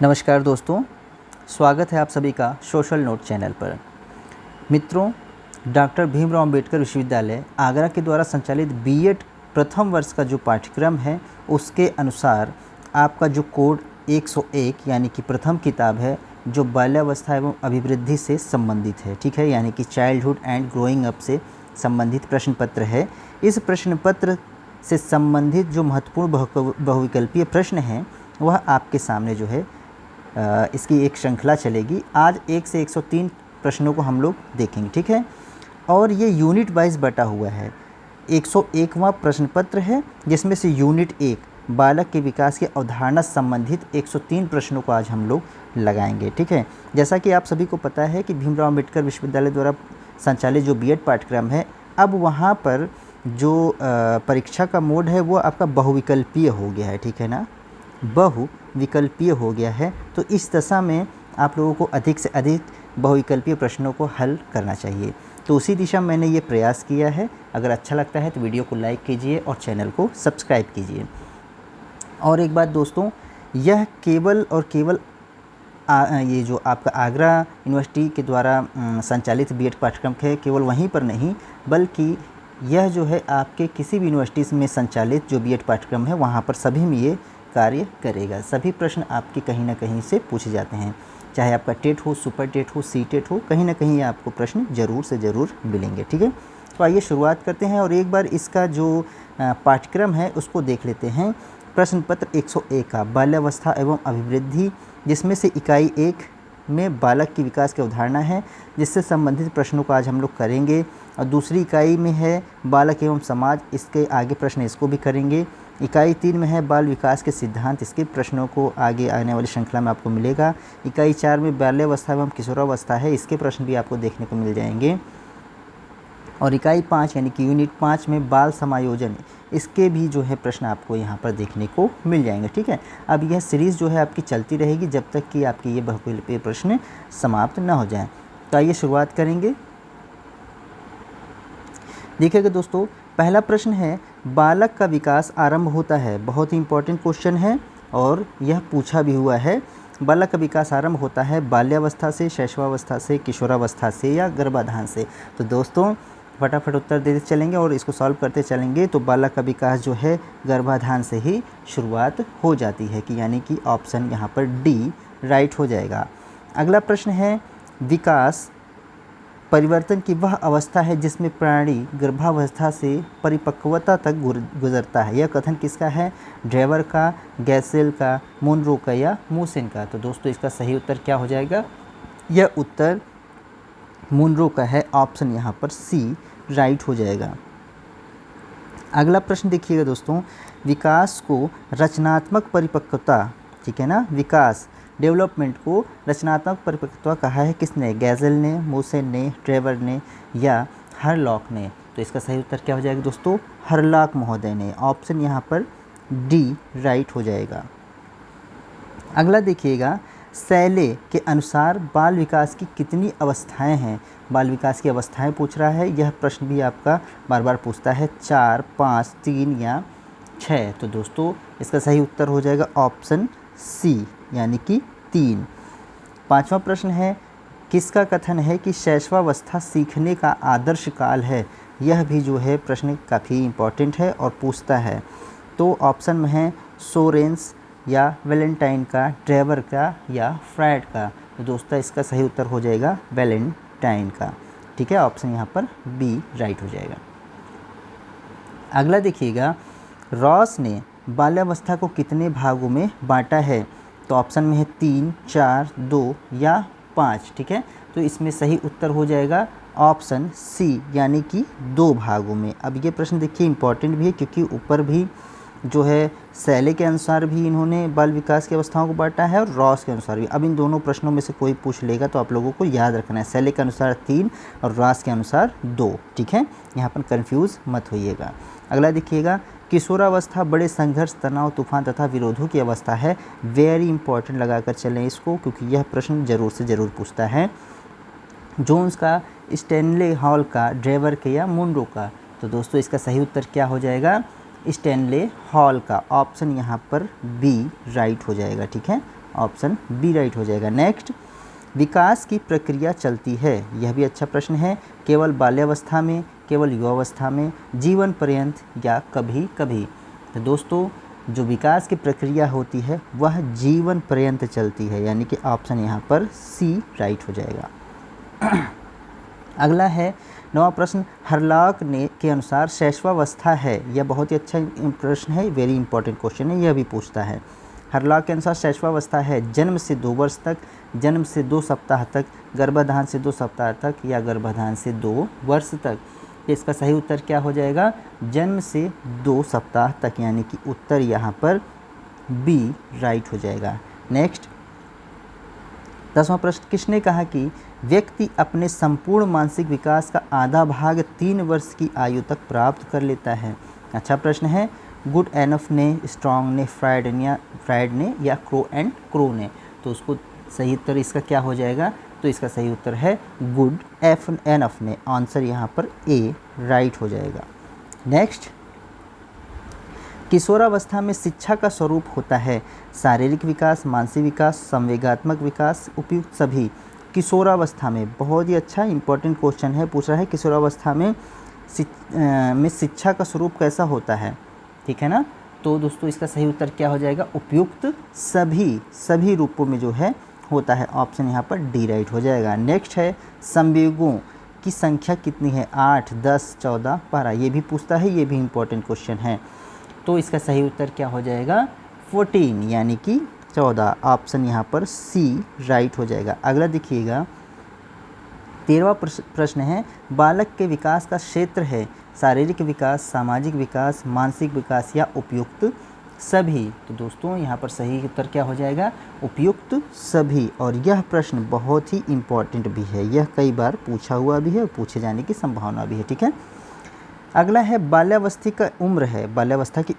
नमस्कार दोस्तों, स्वागत है आप सभी का सोशल नोट चैनल पर। मित्रों, डॉक्टर भीमराव अंबेडकर विश्वविद्यालय आगरा के द्वारा संचालित बीएड प्रथम वर्ष का जो पाठ्यक्रम है उसके अनुसार आपका जो कोड 101 यानी कि प्रथम किताब है जो बाल्यावस्था एवं अभिवृद्धि से संबंधित है, ठीक है, यानी कि चाइल्डहुड एंड ग्रोइंग अप से संबंधित प्रश्न पत्र है। इस प्रश्न पत्र से संबंधित जो महत्वपूर्ण बहुविकल्पीय प्रश्न हैं वह आपके सामने जो है इसकी एक श्रृंखला चलेगी। आज 1 से 103 प्रश्नों को हम लोग देखेंगे, ठीक है। और ये यूनिट वाइज बटा हुआ है। 101वां प्रश्न पत्र है जिसमें से यूनिट 1 बालक के विकास की अवधारणा संबंधित 103 प्रश्नों को आज हम लोग लगाएंगे, ठीक है। जैसा कि आप सभी को पता है कि भीमराव अंबेडकर विश्वविद्यालय द्वारा संचालित जो बीएड पाठ्यक्रम है, अब वहाँ पर जो परीक्षा का मोड है वो आपका बहुविकल्पीय हो गया है, ठीक है ना, बहुविकल्पीय हो गया है। तो इस दशा में आप लोगों को अधिक से अधिक बहुविकल्पीय प्रश्नों को हल करना चाहिए। तो उसी दिशा में मैंने ये प्रयास किया है। अगर अच्छा लगता है तो वीडियो को लाइक कीजिए और चैनल को सब्सक्राइब कीजिए। और एक बात दोस्तों, यह केवल और केवल ये जो आपका आगरा यूनिवर्सिटी के द्वारा संचालित बीएड पाठ्यक्रम है, केवल वहीं पर नहीं बल्कि यह जो है आपके किसी भी यूनिवर्सिटी में संचालित जो बीएड पाठ्यक्रम है वहाँ पर सभी में ये कार्य करेगा। सभी प्रश्न आपके कहीं ना कहीं से पूछे जाते हैं, चाहे आपका टेट हो, सुपर टेट हो, सी टेट हो, कहीं ना कहीं आपको प्रश्न ज़रूर से ज़रूर मिलेंगे, ठीक है। तो आइए शुरुआत करते हैं और एक बार इसका जो पाठ्यक्रम है उसको देख लेते हैं। प्रश्न पत्र 101 का बाल्यावस्था एवं अभिवृद्धि, जिसमें से इकाई 1 में बालक की विकास की अवधारणा है, जिससे संबंधित प्रश्नों को आज हम लोग करेंगे। और दूसरी इकाई में है बालक एवं समाज, इसके आगे प्रश्न इसको भी करेंगे। इकाई 3 में है बाल विकास के सिद्धांत, इसके प्रश्नों को आगे आने वाली श्रृंखला में आपको मिलेगा। इकाई 4 में बाल्यावस्था एवं किशोरावस्था है, इसके प्रश्न भी आपको देखने को मिल जाएंगे। और इकाई 5 यानी कि यूनिट 5 में बाल समायोजन, इसके भी जो है प्रश्न आपको यहाँ पर देखने को मिल जाएंगे, ठीक है। अब यह सीरीज़ जो है आपकी चलती रहेगी जब तक कि आपके ये बहुविकल्पीय प्रश्न समाप्त न हो जाएं। तो आइए शुरुआत करेंगे। देखिएगा दोस्तों, पहला प्रश्न है बालक का विकास आरंभ होता है। बहुत ही इंपॉर्टेंट क्वेश्चन है और यह पूछा भी हुआ है। बालक का विकास आरंभ होता है बाल्यावस्था से, शैशवावस्था से, किशोरावस्था से या गर्भाधान से। तो दोस्तों फटाफट उत्तर देते चलेंगे और इसको सॉल्व करते चलेंगे। तो बालक का विकास जो है गर्भाधान से ही शुरुआत हो जाती है, कि यानी कि ऑप्शन यहाँ पर डी राइट हो जाएगा। अगला प्रश्न है विकास परिवर्तन की वह अवस्था है जिसमें प्राणी गर्भावस्था से परिपक्वता तक गुजरता है। यह कथन किसका है? ड्रेवर का, गैसेल का, मुनरो का या मूसन का। तो दोस्तों इसका सही उत्तर क्या हो जाएगा? यह उत्तर मुनरो का है। ऑप्शन यहाँ पर सी राइट हो जाएगा। अगला प्रश्न देखिएगा दोस्तों, विकास को रचनात्मक परिपक्वता, ठीक है ना, विकास डेवलपमेंट को रचनात्मक परिपक्वता कहा है किसने? गैजेल ने, मूसन ने, ट्रेवर ने या हरलॉक ने। तो इसका सही उत्तर क्या हो जाएगा दोस्तों? हरलॉक महोदय ने। ऑप्शन यहाँ पर डी राइट हो जाएगा। अगला देखिएगा, सैले के अनुसार बाल विकास की कितनी अवस्थाएं हैं? बाल विकास की अवस्थाएं पूछ रहा है। यह प्रश्न भी आपका बार बार पूछता है, 4, 5, 3 या 6। तो दोस्तों इसका सही उत्तर हो जाएगा ऑप्शन सी यानी कि 3। पांचवा प्रश्न है, किसका कथन है कि शैशवावस्था सीखने का आदर्श काल है? यह भी जो है प्रश्न काफ़ी इम्पोर्टेंट है और पूछता है। तो ऑप्शन में है सोरेंस या वैलेंटाइन का, ड्रेवर का या फ्रायड का। तो दोस्तों इसका सही उत्तर हो जाएगा वैलेंटाइन का, ठीक है। ऑप्शन यहाँ पर बी राइट हो जाएगा। अगला देखिएगा, रॉस ने बाल्यावस्था को कितने भागों में बांटा है? तो ऑप्शन में है 3, 4, 2 या 5, ठीक है। तो इसमें सही उत्तर हो जाएगा ऑप्शन सी यानी कि 2 भागों में। अब ये प्रश्न देखिए इंपॉर्टेंट भी है क्योंकि ऊपर भी जो है सैले के अनुसार भी इन्होंने बाल विकास की अवस्थाओं को बांटा है और रॉस के अनुसार भी। अब इन दोनों प्रश्नों में से कोई पूछ लेगा तो आप लोगों को याद रखना है, सैले के अनुसार 3 और रॉस के अनुसार 2, ठीक है। यहाँ पर कन्फ्यूज़ मत होइएगा। अगला देखिएगा, किशोरावस्था बड़े संघर्ष, तनाव, तूफान तथा विरोधों की अवस्था है। वेरी इंपॉर्टेंट लगाकर चलें इसको क्योंकि यह प्रश्न ज़रूर से ज़रूर पूछता है। जोन्स का, स्टैनले हॉल का, ड्रेवर के या मुनरो का। तो दोस्तों इसका सही उत्तर क्या हो जाएगा? स्टैनले हॉल का। ऑप्शन यहाँ पर बी राइट हो जाएगा, ठीक है। ऑप्शन बी राइट हो जाएगा। नेक्स्ट, विकास की प्रक्रिया चलती है, यह भी अच्छा प्रश्न है, केवल बाल्यावस्था में, केवल युवावस्था में, जीवन पर्यंत या कभी कभी। तो दोस्तों जो विकास की प्रक्रिया होती है वह जीवन पर्यंत चलती है, यानी कि ऑप्शन यहाँ पर सी राइट हो जाएगा। अगला है 9वां प्रश्न, हरलॉक ने के अनुसार शैशवावस्था है, यह बहुत ही अच्छा प्रश्न है, वेरी इंपॉर्टेंट क्वेश्चन है, यह भी पूछता है। हरलॉक के अनुसार शैशवावस्था है जन्म से 2 वर्ष तक, जन्म से 2 सप्ताह तक, गर्भाधान से 2 सप्ताह तक या गर्भाधान से 2 वर्ष तक। इसका सही उत्तर क्या हो जाएगा? जन्म से 2 सप्ताह तक, यानी कि उत्तर यहाँ पर बी राइट हो जाएगा। नेक्स्ट 10वां प्रश्न, किसने कहा कि व्यक्ति अपने संपूर्ण मानसिक विकास का आधा भाग 3 वर्ष की आयु तक प्राप्त कर लेता है? अच्छा प्रश्न है। गुड एनफ ने, स्ट्रॉन्ग ने, फ्राइड ने या क्रो ने? तो उसको सही उत्तर इसका क्या हो जाएगा? तो इसका सही उत्तर है गुड एनफ ने, आंसर यहाँ पर ए राइट हो जाएगा। नेक्स्ट, किशोरावस्था में शिक्षा का स्वरूप होता है शारीरिक विकास, मानसिक विकास, संवेगात्मक विकास, उपयुक्त सभी। किशोरावस्था में, बहुत ही अच्छा इंपॉर्टेंट क्वेश्चन है, पूछ रहा है किशोरावस्था में शिक्षा का स्वरूप कैसा होता है, ठीक है ना? तो दोस्तों इसका सही उत्तर क्या हो जाएगा? उपयुक्त सभी रूपों में जो है होता है, ऑप्शन यहाँ पर डी राइट हो जाएगा। नेक्स्ट है संवेगों की संख्या कितनी है? 8, 10, 14, 12, ये भी पूछता है, ये भी इंपॉर्टेंट क्वेश्चन है। तो इसका सही उत्तर क्या हो जाएगा? 14 यानी कि 14, ऑप्शन यहाँ पर सी राइट हो जाएगा। अगला देखिएगा 13वां प्रश्न है, बालक के विकास का क्षेत्र है शारीरिक विकास, सामाजिक विकास, मानसिक विकास या उपयुक्त सभी। तो दोस्तों यहाँ पर सही उत्तर क्या हो जाएगा? उपयुक्त सभी। और यह प्रश्न बहुत ही इम्पॉर्टेंट भी है, यह कई बार पूछा हुआ भी है और पूछे जाने की संभावना भी है, ठीक है। अगला है बाल्यावस्था की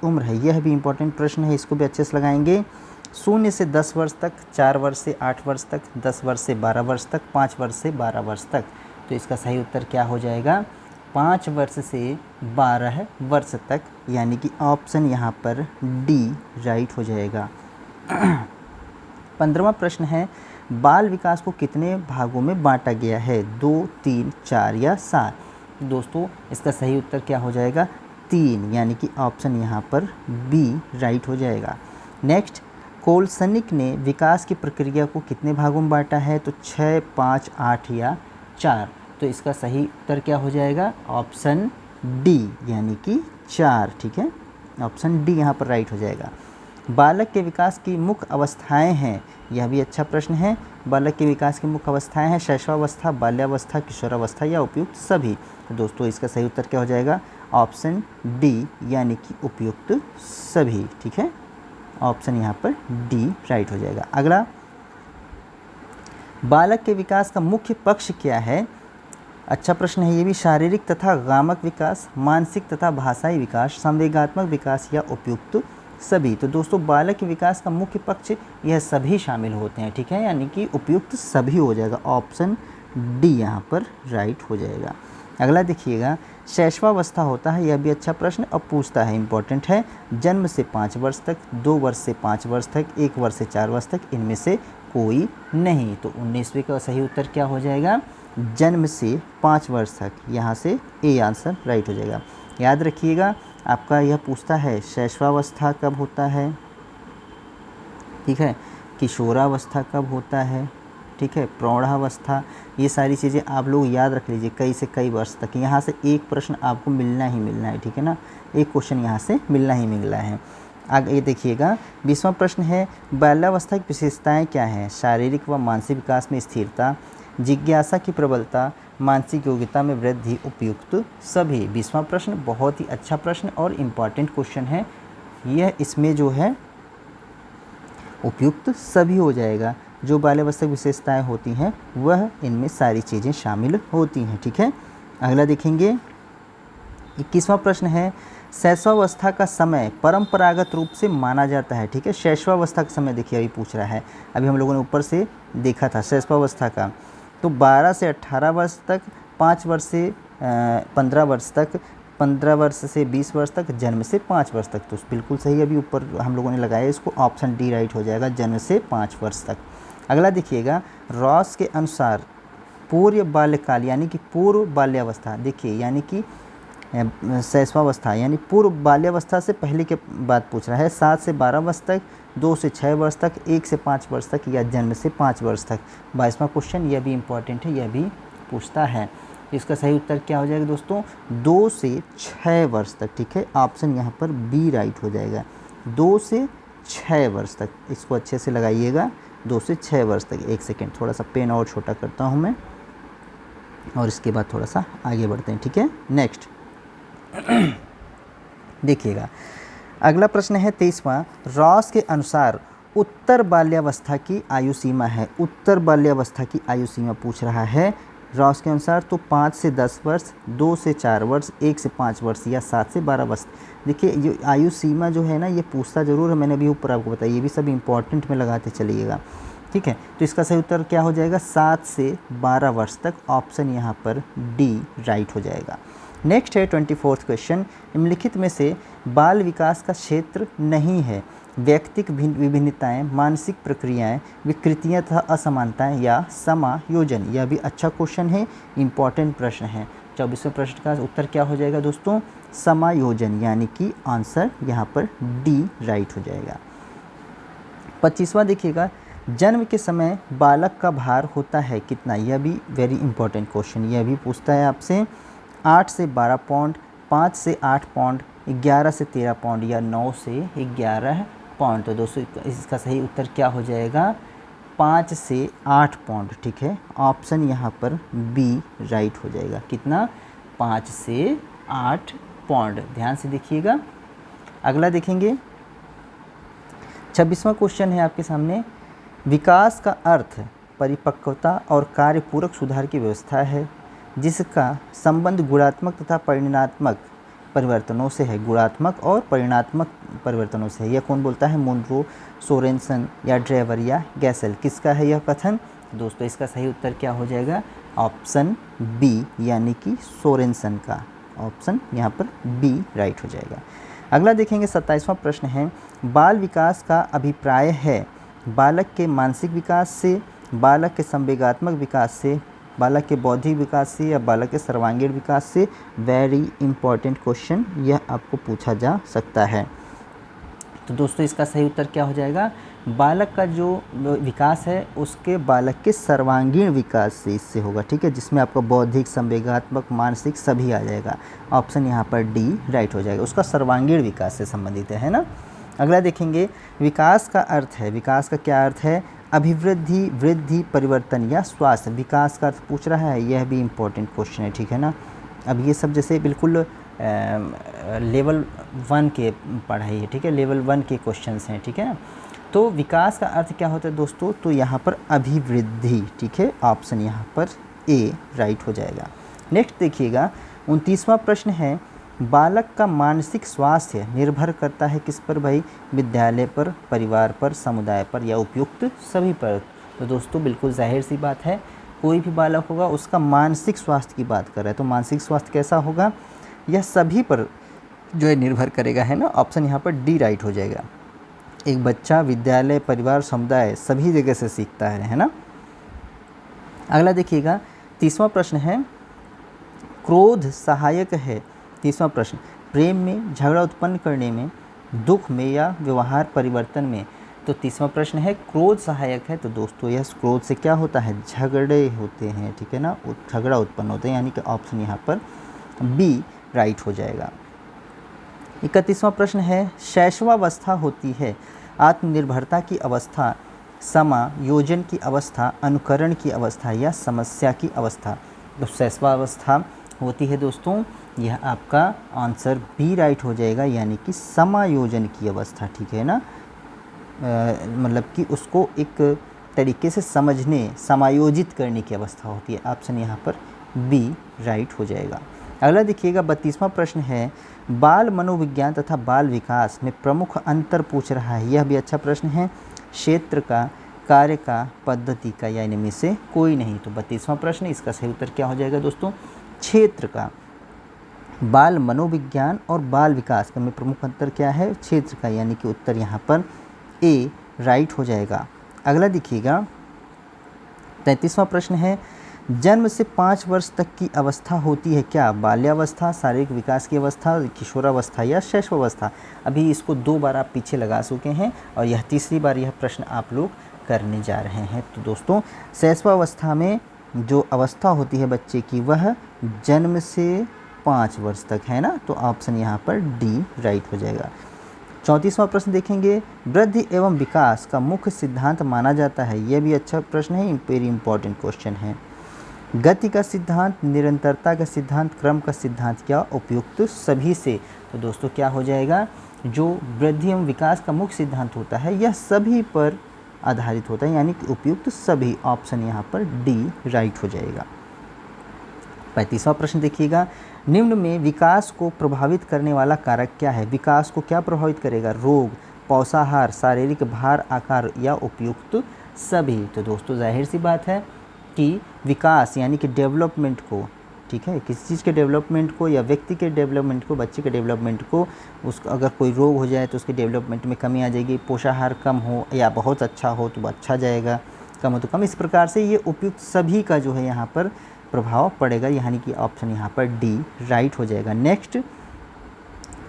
उम्र है, यह भी इम्पॉर्टेंट प्रश्न है, इसको भी अच्छे से लगाएंगे। 0 से 10 वर्ष तक, 4 वर्ष से 8 वर्ष तक, 10 वर्ष से 12 वर्ष तक, 5 वर्ष से 12 वर्ष तक। तो इसका सही उत्तर क्या हो जाएगा? 5 वर्ष से 12 वर्ष तक, यानी कि ऑप्शन यहाँ पर डी राइट हो जाएगा। 15वां प्रश्न है, बाल विकास को कितने भागों में बांटा गया है? 2, 3, 4 या 7? दोस्तों इसका सही उत्तर क्या हो जाएगा? 3, यानी कि ऑप्शन यहाँ पर बी राइट हो जाएगा। नेक्स्ट, कोलसनिक ने विकास की प्रक्रिया को कितने भागों में बांटा है? तो 6, 5, 8 या 4? तो इसका सही उत्तर क्या हो जाएगा? ऑप्शन डी यानी कि 4, ठीक है, ऑप्शन डी यहाँ पर राइट हो जाएगा। बालक के विकास की मुख्य अवस्थाएं हैं, यह भी अच्छा प्रश्न है। बालक के विकास की मुख्य अवस्थाएं हैं शैशवावस्था, बाल्यावस्था, किशोरावस्था या उपयुक्त सभी। तो दोस्तों इसका सही उत्तर क्या हो जाएगा? ऑप्शन डी यानी कि उपयुक्त सभी, ठीक है, ऑप्शन यहाँ पर डी राइट हो जाएगा। अगला, बालक के विकास का मुख्य पक्ष क्या है? अच्छा प्रश्न है ये भी। शारीरिक तथा गामक विकास, मानसिक तथा भाषाई विकास, संवेगात्मक विकास या उपयुक्त सभी। तो दोस्तों बालक के विकास का मुख्य पक्ष यह सभी शामिल होते हैं, ठीक है, यानी कि उपयुक्त सभी हो जाएगा, ऑप्शन डी यहाँ पर राइट हो जाएगा। अगला देखिएगा, शैशवावस्था होता है, यह भी अच्छा प्रश्न अब पूछता है, इंपॉर्टेंट है। जन्म से 5 वर्ष तक, 2 वर्ष से 5 वर्ष तक, 1 वर्ष से 4 वर्ष तक, इनमें से कोई नहीं। तो 19वें का सही उत्तर क्या हो जाएगा? जन्म से 5 वर्ष तक, यहाँ से ए आंसर राइट हो जाएगा। याद रखिएगा आपका यह पूछता है शैशवावस्था कब होता है, ठीक है, किशोरावस्था कब होता है, ठीक है, प्रौढ़ावस्था, ये सारी चीज़ें आप लोग याद रख लीजिए, कई से कई वर्ष तक। यहाँ से एक प्रश्न आपको मिलना ही मिलना है, ठीक है ना, एक क्वेश्चन यहाँ से मिलना ही मिलना है। आगे ये देखिएगा 20वां प्रश्न है, बाल्यावस्था की विशेषताएं क्या हैं? शारीरिक व मानसिक विकास में स्थिरता, जिज्ञासा की प्रबलता, मानसिक योग्यता में वृद्धि, उपयुक्त सभी। 20वां प्रश्न बहुत ही अच्छा प्रश्न और इम्पॉर्टेंट क्वेश्चन है, यह इसमें जो है उपयुक्त सभी हो जाएगा। जो बाल्यावस्था की विशेषताएं होती हैं वह इनमें सारी चीज़ें शामिल होती हैं, ठीक है। अगला देखेंगे 21वां प्रश्न है, शैशवावस्था का समय परंपरागत रूप से माना जाता है, ठीक है। शैशवावस्था का समय देखिए अभी पूछ रहा है, अभी हम लोगों ने ऊपर से देखा था शैशवावस्था का, तो 12 से 18 वर्ष तक, 5 वर्ष से 15 वर्ष तक, 15 वर्ष से 20 वर्ष तक, जन्म से 5 वर्ष तक। तो बिल्कुल सही, अभी ऊपर हम लोगों ने लगाया इसको, ऑप्शन डी राइट हो जाएगा, जन्म से 5 वर्ष तक। अगला देखिएगा, रॉस के अनुसार पूर्व बाल्यकाल यानी कि पूर्व बाल्यावस्था, देखिए यानी कि शैशवावस्था यानी पूर्व बाल्यावस्था से पहले के बात पूछ रहा है, 7 से 12 वर्ष तक, 2 से 6 वर्ष तक, 1 से 5 वर्ष तक या जन्म से 5 वर्ष तक। 22वां क्वेश्चन, यह भी इम्पॉर्टेंट है, यह भी पूछता है। इसका सही उत्तर क्या हो जाएगा दोस्तों, 2 से 6 वर्ष तक, ठीक है, ऑप्शन यहाँ पर बी राइट हो जाएगा, 2 से 6 वर्ष तक। इसको अच्छे से लगाइएगा, 2 से 6 वर्ष तक। एक सेकेंड, थोड़ा सा पेन और छोटा करता हूँ मैं, और इसके बाद थोड़ा सा आगे बढ़ते हैं, ठीक है। नेक्स्ट देखिएगा, अगला प्रश्न है 23वां, रॉस के अनुसार उत्तर बाल्यावस्था की आयु सीमा है। उत्तर बाल्यावस्था की आयु सीमा पूछ रहा है रॉस के अनुसार, तो 5 से 10 वर्ष, 2 से 4 वर्ष, 1 से 5 वर्ष या 7 से 12 वर्ष। देखिए ये आयु सीमा जो है ना, ये पूछता ज़रूर है, मैंने अभी ऊपर आपको बताया, ये भी सब इंपॉर्टेंट में लगाते चलिएगा, ठीक है। तो इसका सही उत्तर क्या हो जाएगा, 7 से 12 वर्ष तक, ऑप्शन यहाँ पर डी राइट हो जाएगा। नेक्स्ट है 24वां क्वेश्चन, निम्नलिखित में से बाल विकास का क्षेत्र नहीं है। व्यक्तिक विभिन्नताएं, मानसिक प्रक्रियाएं, विकृतियां तथा असमानताएं या समायोजन। यह भी अच्छा क्वेश्चन है, इंपॉर्टेंट प्रश्न है। 24वें प्रश्न का उत्तर क्या हो जाएगा दोस्तों, समायोजन, यानी कि आंसर यहाँ पर डी राइट हो जाएगा। 25वां देखिएगा, जन्म के समय बालक का भार होता है कितना। यह भी वेरी इंपॉर्टेंट क्वेश्चन, यह भी पूछता है आपसे। 8 से 12 पाउंड, 5 से 8 पाउंड, 11 से 13 पाउंड या 9 से 11 पाउंड। तो दोस्तों इसका सही उत्तर क्या हो जाएगा, 5 से 8 पाउंड, ठीक है, ऑप्शन यहाँ पर बी राइट हो जाएगा। कितना, 5 से 8 पाउंड, ध्यान से देखिएगा। अगला देखेंगे, 26वां क्वेश्चन है आपके सामने, विकास का अर्थ परिपक्वता और कार्यपूरक सुधार की व्यवस्था है जिसका संबंध गुणात्मक तथा परिमाणात्मक परिवर्तनों से है। गुणात्मक और परिमाणात्मक परिवर्तनों से है। यह कौन बोलता है, मुनरो, सोरेनसन या ड्रेवर या गैसल। किसका है यह कथन दोस्तों, इसका सही उत्तर क्या हो जाएगा, ऑप्शन बी यानी कि सोरेनसन का, ऑप्शन यहाँ पर बी राइट हो जाएगा। अगला देखेंगे 27वां प्रश्न है, बाल विकास का अभिप्राय है बालक के मानसिक विकास से, बालक के संवेगात्मक विकास से, बालक के बौद्धिक विकास से या बालक के सर्वांगीण विकास से। वेरी इंपॉर्टेंट क्वेश्चन, यह आपको पूछा जा सकता है। तो दोस्तों इसका सही उत्तर क्या हो जाएगा, बालक का जो विकास है उसके बालक के सर्वांगीण विकास से इससे होगा, ठीक है, जिसमें आपको बौद्धिक, संवेगात्मक, मानसिक सभी आ जाएगा। ऑप्शन यहाँ पर डी राइट हो जाएगा, उसका सर्वांगीण विकास से संबंधित है ना। अगला देखेंगे, विकास का अर्थ है, विकास का क्या अर्थ है, अभिवृद्धि, वृद्धि, परिवर्तन या स्वास्थ्य। विकास का अर्थ पूछ रहा है, यह भी इम्पोर्टेंट क्वेश्चन है, ठीक है ना। अब ये सब जैसे बिल्कुल लेवल 1 के पढ़ाई है, ठीक है, लेवल 1 के क्वेश्चंस हैं, ठीक है ना। तो विकास का अर्थ क्या होता है दोस्तों, तो यहाँ पर अभिवृद्धि, ठीक है, ऑप्शन यहाँ पर ए राइट हो जाएगा। नेक्स्ट देखिएगा 29वां प्रश्न है, बालक का मानसिक स्वास्थ्य निर्भर करता है किस पर भाई, विद्यालय पर, परिवार पर, समुदाय पर या उपयुक्त सभी पर। तो दोस्तों बिल्कुल जाहिर सी बात है, कोई भी बालक होगा उसका मानसिक स्वास्थ्य की बात कर रहा है, तो मानसिक स्वास्थ्य कैसा होगा, यह सभी पर जो है निर्भर करेगा, है ना। ऑप्शन यहाँ पर डी राइट हो जाएगा। एक बच्चा विद्यालय, परिवार, समुदाय सभी जगह से सीखता है ना। अगला देखिएगा 30वां प्रश्न है, क्रोध सहायक है। 30वां प्रश्न, प्रेम में, झगड़ा उत्पन्न करने में, दुख में या व्यवहार परिवर्तन में। तो 30वां प्रश्न है, क्रोध सहायक है। तो दोस्तों यह क्रोध से क्या होता है, झगड़े होते हैं, ठीक है ना, झगड़ा उत्पन्न होते हैं, यानी कि ऑप्शन यहाँ पर बी राइट हो जाएगा। 31वां प्रश्न है, शैशवावस्था होती है आत्मनिर्भरता की अवस्था, समायोजन की अवस्था, अनुकरण की अवस्था या समस्या की अवस्था। तो शैशवावस्था होती है दोस्तों, यह आपका आंसर बी राइट हो जाएगा, यानी कि समायोजन की अवस्था, ठीक है ना, मतलब कि उसको एक तरीके से समझने, समायोजित करने की अवस्था होती है। ऑप्शन यहाँ पर बी राइट हो जाएगा। अगला देखिएगा 32वां प्रश्न है, बाल मनोविज्ञान तथा बाल विकास में प्रमुख अंतर पूछ रहा है। यह भी अच्छा प्रश्न है, क्षेत्र का, कार्य का, पद्धति का या इनमें से कोई नहीं। तो 32वां प्रश्न, इसका सही उत्तर क्या हो जाएगा दोस्तों, क्षेत्र का। बाल मनोविज्ञान और बाल विकास का में प्रमुख अंतर क्या है, क्षेत्र का, यानी कि उत्तर यहाँ पर ए राइट हो जाएगा। अगला देखिएगा 33वां प्रश्न है, जन्म से 5 वर्ष तक की अवस्था होती है क्या, बाल्यावस्था, शारीरिक विकास की अवस्था, किशोरावस्था या शैशवावस्था। अभी इसको 2 बार आप पीछे लगा चुके हैं और यह तीसरी बार यह प्रश्न आप लोग करने जा रहे हैं। तो दोस्तों शैशवावस्था में जो अवस्था होती है बच्चे की वह जन्म से 5 वर्ष तक है ना, तो ऑप्शन यहाँ पर डी राइट हो जाएगा। 34वां प्रश्न देखेंगे, वृद्धि एवं विकास का मुख्य सिद्धांत माना जाता है। यह भी अच्छा प्रश्न है, वेरी इंपॉर्टेंट क्वेश्चन है। गति का सिद्धांत, निरंतरता का सिद्धांत, क्रम का सिद्धांत, क्या उपयुक्त सभी से। तो दोस्तों क्या हो जाएगा, जो वृद्धि एवं विकास का मुख्य सिद्धांत होता है यह सभी पर आधारित होता है, यानी कि उपयुक्त सभी, ऑप्शन यहाँ पर डी राइट हो जाएगा। 35वां प्रश्न देखिएगा, निम्न में विकास को प्रभावित करने वाला कारक क्या है। विकास को क्या प्रभावित करेगा, रोग, पोषाहार, शारीरिक भार, आकार या उपयुक्त सभी। तो दोस्तों जाहिर सी बात है कि विकास यानी कि डेवलपमेंट को, ठीक है, किसी चीज़ के डेवलपमेंट को या व्यक्ति के डेवलपमेंट को, बच्चे के डेवलपमेंट को, उसका अगर कोई रोग हो जाए तो उसके डेवलपमेंट में कमी आ जाएगी, पोषाहार कम हो या बहुत अच्छा हो तो अच्छा जाएगा, कम हो तो कम। इस प्रकार से ये उपयुक्त सभी का जो है यहाँ पर प्रभाव पड़ेगा, यानी कि ऑप्शन यहाँ पर डी राइट हो जाएगा। नेक्स्ट,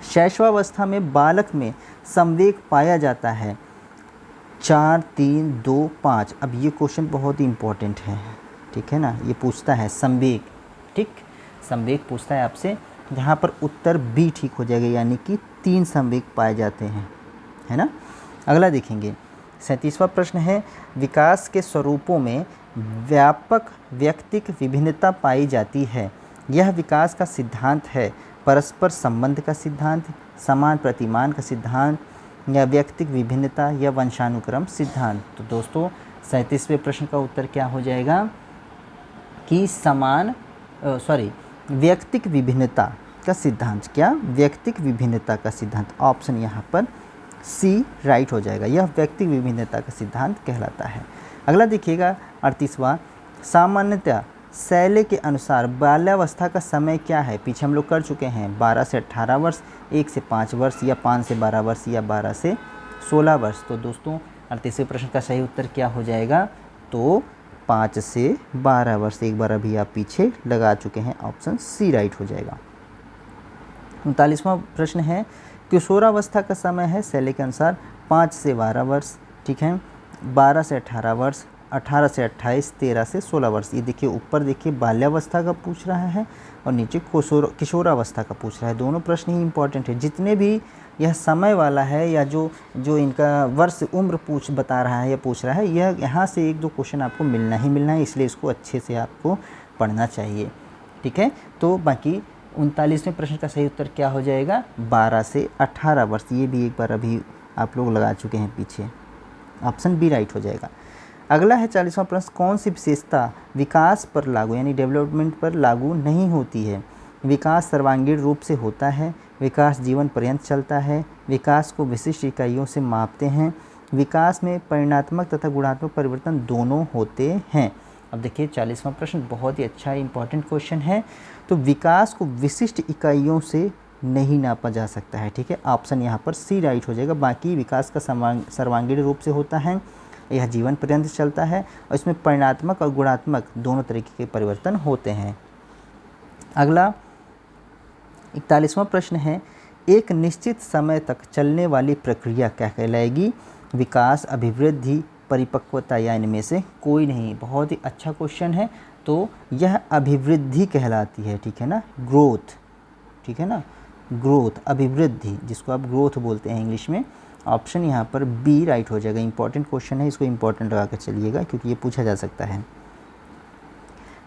शैशवावस्था में बालक में संवेग पाया जाता है 4, 3, 2, 5। अब ये क्वेश्चन बहुत ही इंपॉर्टेंट है, ठीक है ना, ये पूछता है संवेग, ठीक, संवेग पूछता है आपसे, जहाँ पर उत्तर बी ठीक हो जाएगा, यानी कि 3 संवेग पाए जाते हैं, है ना। अगला देखेंगे 37वां प्रश्न है, विकास के स्वरूपों में व्यापक व्यक्तिक विभिन्नता पाई जाती है। यह विकास का सिद्धांत है, परस्पर संबंध का सिद्धांत, समान प्रतिमान का सिद्धांत या व्यक्तिक विभिन्नता या वंशानुक्रम सिद्धांत। तो दोस्तों 37वें प्रश्न का उत्तर क्या हो जाएगा कि व्यक्तिक विभिन्नता का सिद्धांत, क्या, व्यक्तिक विभिन्नता का सिद्धांत, ऑप्शन यहाँ पर सी राइट हो जाएगा। यह व्यक्तिक विभिन्नता का सिद्धांत कहलाता है। अगला देखिएगा 38वां, सामान्यतः शैली के अनुसार बाल्यावस्था का समय क्या है। पीछे हम लोग कर चुके हैं 12 से 18 वर्ष, 1 से 5 वर्ष या 5 से 12 वर्ष या 12 से 16 वर्ष। तो दोस्तों 38वें प्रश्न का सही उत्तर क्या हो जाएगा, तो 5 से 12 वर्ष, एक बार अभी आप पीछे लगा चुके हैं, ऑप्शन सी राइट हो जाएगा। 39वां प्रश्न है, किशोरावस्था का समय है शैली के अनुसार 5 से 12 वर्ष, ठीक है, 12 से 18 वर्ष, 18 से 28, 13 से 16 वर्ष। ये देखिए ऊपर देखिए बाल्यावस्था का पूछ रहा है और नीचे किशोरावस्था का पूछ रहा है। दोनों प्रश्न ही इंपॉर्टेंट है। जितने भी यह समय वाला है या जो इनका वर्ष उम्र बता रहा है या पूछ रहा है, यह यहाँ से 1-2 क्वेश्चन आपको मिलना ही मिलना है, इसलिए इसको अच्छे से आपको पढ़ना चाहिए, ठीक है। तो बाकी 39वें प्रश्न का सही उत्तर क्या हो जाएगा, 12 से 18 वर्ष। ये भी एक बार अभी आप लोग लगा चुके हैं पीछे, ऑप्शन बी राइट हो जाएगा। अगला है 40वां प्रश्न, कौन सी विशेषता विकास पर लागू यानी डेवलपमेंट पर लागू नहीं होती है। विकास सर्वांगीण रूप से होता है, विकास जीवन पर्यंत चलता है, विकास को विशिष्ट इकाइयों से मापते हैं, विकास में परिणात्मक तथा गुणात्मक परिवर्तन दोनों होते हैं। अब देखिए 40वां प्रश्न बहुत ही अच्छा इंपॉर्टेंट क्वेश्चन है। तो विकास को विशिष्ट इकाइयों से नहीं नापा जा सकता है, ठीक है, ऑप्शन यहाँ पर सी राइट हो जाएगा। बाकी विकास का सर्वांगीण रूप से होता है, यह जीवन पर्यंत चलता है और इसमें परिणात्मक और गुणात्मक दोनों तरीके के परिवर्तन होते हैं। अगला 41वां प्रश्न है, एक निश्चित समय तक चलने वाली प्रक्रिया क्या कहलाएगी। विकास, अभिवृद्धि, परिपक्वता या इनमें से कोई नहीं। बहुत ही अच्छा क्वेश्चन है। तो यह अभिवृद्धि कहलाती है, ठीक है ना, ग्रोथ, ठीक है ना, ग्रोथ, अभिवृद्धि, जिसको आप ग्रोथ बोलते हैं इंग्लिश में। ऑप्शन यहाँ पर बी राइट हो जाएगा। इंपॉर्टेंट क्वेश्चन है, इसको इंपॉर्टेंट लगा कर चलिएगा क्योंकि ये पूछा जा सकता है।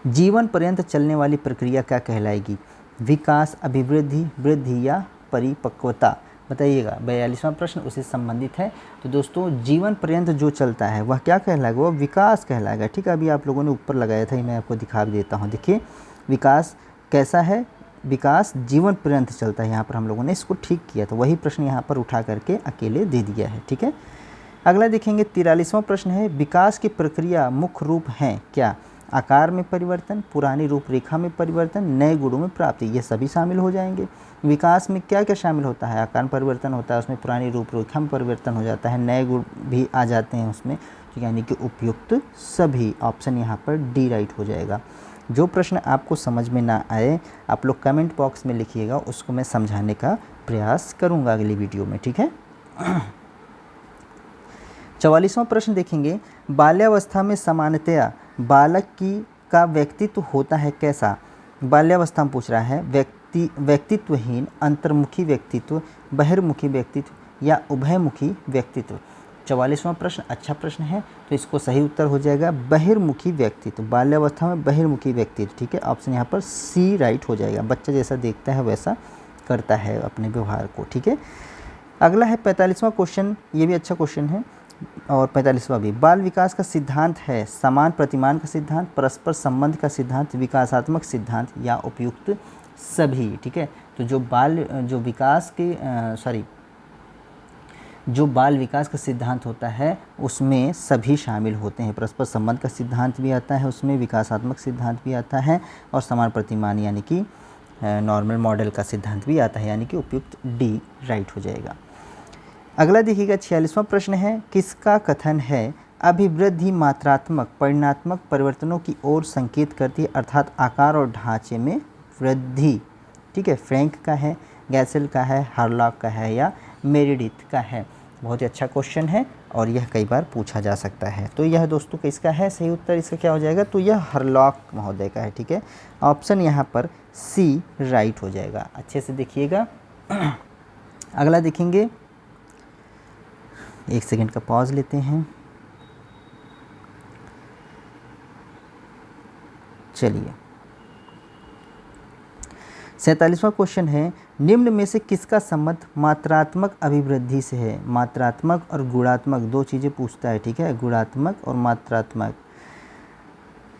जीवन पर्यंत चलने वाली प्रक्रिया क्या कहलाएगी। विकास, अभिवृद्धि, वृद्धि या परिपक्वता, बताइएगा। 42वां प्रश्न उससे संबंधित है। तो दोस्तों जीवन पर्यंत जो चलता है वह क्या कहलाएगा, वह विकास कहलाएगा, ठीक है। अभी आप लोगों ने ऊपर लगाया था, मैं आपको दिखा देता हूँ। देखिए विकास कैसा है, विकास जीवन पर्यंत चलता है। यहाँ पर हम लोगों ने इसको ठीक किया, तो वही प्रश्न यहाँ पर उठा करके अकेले दे दिया है, ठीक है। अगला देखेंगे 43वां प्रश्न है, विकास की प्रक्रिया मुख्य रूप हैं क्या। आकार में परिवर्तन, पुरानी रूपरेखा में परिवर्तन, नए गुणों में प्राप्ति, ये सभी शामिल हो जाएंगे। विकास में क्या क्या शामिल होता है? आकार में परिवर्तन होता है, उसमें पुरानी रूपरेखा में परिवर्तन हो जाता है, नए गुण भी आ जाते हैं उसमें, तो यानी कि उपयुक्त सभी। ऑप्शन यहाँ पर डी राइट हो जाएगा। जो प्रश्न आपको समझ में ना आए आप लोग कमेंट बॉक्स में लिखिएगा, उसको मैं समझाने का प्रयास करूँगा अगली वीडियो में, ठीक है। 44वां प्रश्न देखेंगे, बाल्यावस्था में सामान्यतया बालक का व्यक्तित्व होता है कैसा? बाल्यावस्था में पूछ रहा है, व्यक्तित्वहीन, अंतर्मुखी व्यक्तित्व, बहिर्मुखी व्यक्तित्व या उभयमुखी व्यक्तित्व। 44वां प्रश्न अच्छा प्रश्न है, तो इसको सही उत्तर हो जाएगा बहिर्मुखी व्यक्तित्व, बाल्यावस्था में बहिर्मुखी व्यक्तित्व, ठीक है। ऑप्शन यहाँ पर सी राइट हो जाएगा। बच्चा जैसा देखता है वैसा करता है अपने व्यवहार को, ठीक है। अगला है 45वां क्वेश्चन, ये भी अच्छा क्वेश्चन है, और 45वां भी। बाल विकास का सिद्धांत है समान प्रतिमान का सिद्धांत, परस्पर संबंध का सिद्धांत, विकासात्मक सिद्धांत या उपयुक्त सभी, ठीक है। तो जो बाल विकास का सिद्धांत होता है उसमें सभी शामिल होते हैं। परस्पर संबंध का सिद्धांत भी आता है उसमें, विकासात्मक सिद्धांत भी आता है, और समान प्रतिमान यानी कि नॉर्मल मॉडल का सिद्धांत भी आता है, यानी कि उपयुक्त डी राइट हो जाएगा। अगला देखिएगा 46वां प्रश्न है, किसका कथन है अभिवृद्धि मात्रात्मक परिणात्मक परिवर्तनों की ओर संकेत करती है, अर्थात आकार और ढांचे में वृद्धि, ठीक है। फ्रैंक का है, गैसेल का है, हार्लॉक का है या मेरिडिथ का है। बहुत ही अच्छा क्वेश्चन है और यह कई बार पूछा जा सकता है। तो यह दोस्तों किसका है? सही उत्तर इसका क्या हो जाएगा? तो यह हार्लॉक महोदय का है, ठीक है। ऑप्शन यहाँ पर सी राइट हो जाएगा। अच्छे से देखिएगा। अगला देखेंगे, एक सेकंड का पॉज लेते हैं। चलिए 47वां क्वेश्चन है, निम्न में से किसका संबंध मात्रात्मक अभिवृद्धि से है? मात्रात्मक और गुणात्मक दो चीज़ें पूछता है, ठीक है। गुणात्मक और मात्रात्मक।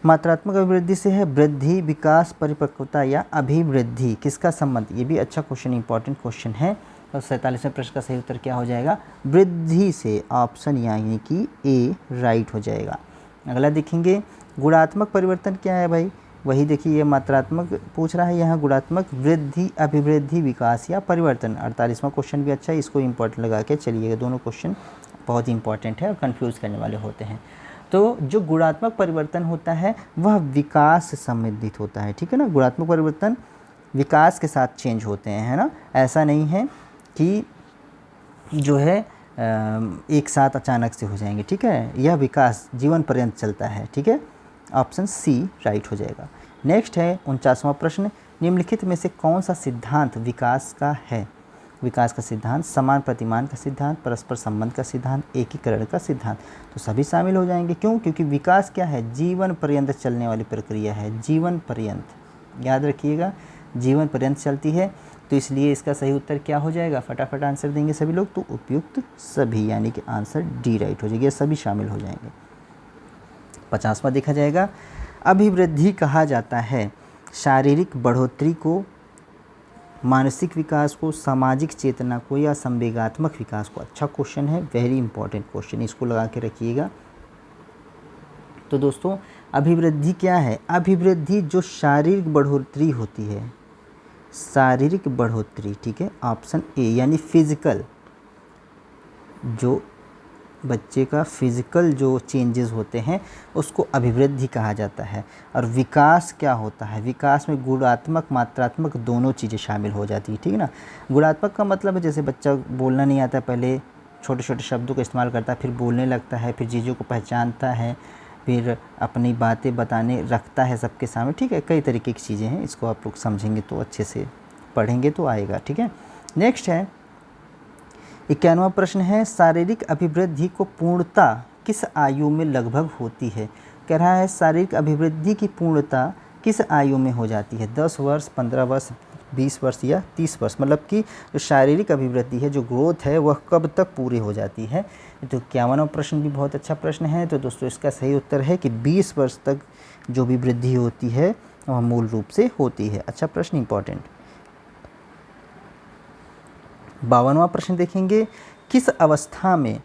मात्रात्मक अभिवृद्धि से है वृद्धि, विकास, परिपक्वता या अभिवृद्धि, किसका संबंध? ये भी अच्छा क्वेश्चन, इंपॉर्टेंट क्वेश्चन है। और 47वें प्रश्न का सही उत्तर क्या हो जाएगा? वृद्धि से। ऑप्शन यानी कि ए राइट हो जाएगा। अगला देखेंगे, गुणात्मक परिवर्तन क्या है भाई? वही देखिए, ये मात्रात्मक पूछ रहा है, यहाँ गुणात्मक वृद्धि, अभिवृद्धि, विकास या परिवर्तन। 48वां क्वेश्चन भी अच्छा है, इसको इंपॉर्टेंट लगा के चलिएगा। दोनों क्वेश्चन बहुत ही इंपॉर्टेंट है और कंफ्यूज करने वाले होते हैं। तो जो गुणात्मक परिवर्तन होता है वह विकास से संबंधित होता है, ठीक है ना। गुणात्मक परिवर्तन विकास के साथ चेंज होते हैं, है ना। ऐसा नहीं है कि जो है एक साथ अचानक से हो जाएंगे, ठीक है। यह विकास जीवन पर्यंत चलता है, ठीक है। ऑप्शन सी राइट हो जाएगा। नेक्स्ट है 49वां प्रश्न, निम्नलिखित में से कौन सा सिद्धांत विकास का है? विकास का सिद्धांत, समान प्रतिमान का सिद्धांत, परस्पर संबंध का सिद्धांत, एकीकरण का सिद्धांत। तो सभी शामिल हो जाएंगे। क्यों? क्योंकि विकास क्या है? जीवन पर्यंत चलने वाली प्रक्रिया है। जीवन पर्यंत, याद रखिएगा, जीवन पर्यंत चलती है। तो इसलिए इसका सही उत्तर क्या हो जाएगा? फटाफट आंसर देंगे सभी लोग। तो उपयुक्त सभी यानी कि आंसर डी राइट हो जाएगी, सभी शामिल हो जाएंगे। 50वां देखा जाएगा, अभिवृद्धि कहा जाता है शारीरिक बढ़ोतरी को, मानसिक विकास को, सामाजिक चेतना को या संवेगात्मक विकास को। अच्छा क्वेश्चन है, वेरी इंपॉर्टेंट क्वेश्चन, इसको लगा के रखिएगा। तो दोस्तों अभिवृद्धि क्या है? अभिवृद्धि जो शारीरिक बढ़ोतरी होती है, शारीरिक बढ़ोतरी, ठीक है। ऑप्शन ए यानी फिजिकल, जो बच्चे का फिजिकल जो चेंजेस होते हैं उसको अभिवृद्धि कहा जाता है। और विकास क्या होता है? विकास में गुणात्मक मात्रात्मक दोनों चीज़ें शामिल हो जाती है, ठीक है ना। गुणात्मक का मतलब है जैसे बच्चा बोलना नहीं आता, पहले छोटे छोटे शब्दों का इस्तेमाल करता है, फिर बोलने लगता है, फिर चीज़ों को पहचानता है, फिर अपनी बातें बताने रखता है सबके सामने, ठीक है। कई तरीके की चीज़ें हैं, इसको आप लोग समझेंगे तो अच्छे से पढ़ेंगे तो आएगा, ठीक है। नेक्स्ट है 51वां प्रश्न है, शारीरिक अभिवृद्धि को पूर्णता किस आयु में लगभग होती है? कह रहा है शारीरिक अभिवृद्धि की पूर्णता किस आयु में हो जाती है? 10 वर्ष, 15 वर्ष, 20 वर्ष या 30 वर्ष। मतलब कि जो शारीरिक अभिवृद्धि है, जो ग्रोथ है, वह कब तक पूरी हो जाती है? तो 51वां प्रश्न भी बहुत अच्छा प्रश्न है। तो दोस्तों इसका सही उत्तर है कि 20 वर्ष तक जो भी वृद्धि होती है वह मूल रूप से होती है। अच्छा प्रश्न, इंपॉर्टेंट। 52वां प्रश्न देखेंगे, किस अवस्था में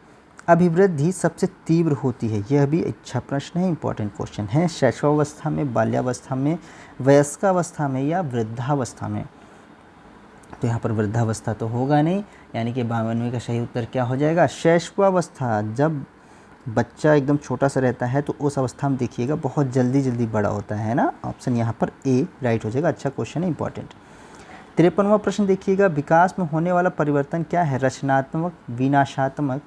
अभिवृद्धि सबसे तीव्र होती है? यह भी अच्छा प्रश्न है, इंपॉर्टेंट क्वेश्चन है। शैशवावस्था में, बाल्यावस्था में, वयस्कावस्था में या वृद्धावस्था में? तो यहाँ पर वृद्धावस्था तो होगा नहीं, यानी कि 52वें का सही उत्तर क्या हो जाएगा? शैशवावस्था। जब बच्चा एकदम छोटा सा रहता है तो उस अवस्था में देखिएगा बहुत जल्दी जल्दी बड़ा होता है ना। ऑप्शन यहाँ पर ए राइट हो जाएगा। अच्छा क्वेश्चन है, इंपॉर्टेंट। 53वां प्रश्न देखिएगा, विकास में होने वाला परिवर्तन क्या है? रचनात्मक, विनाशात्मक,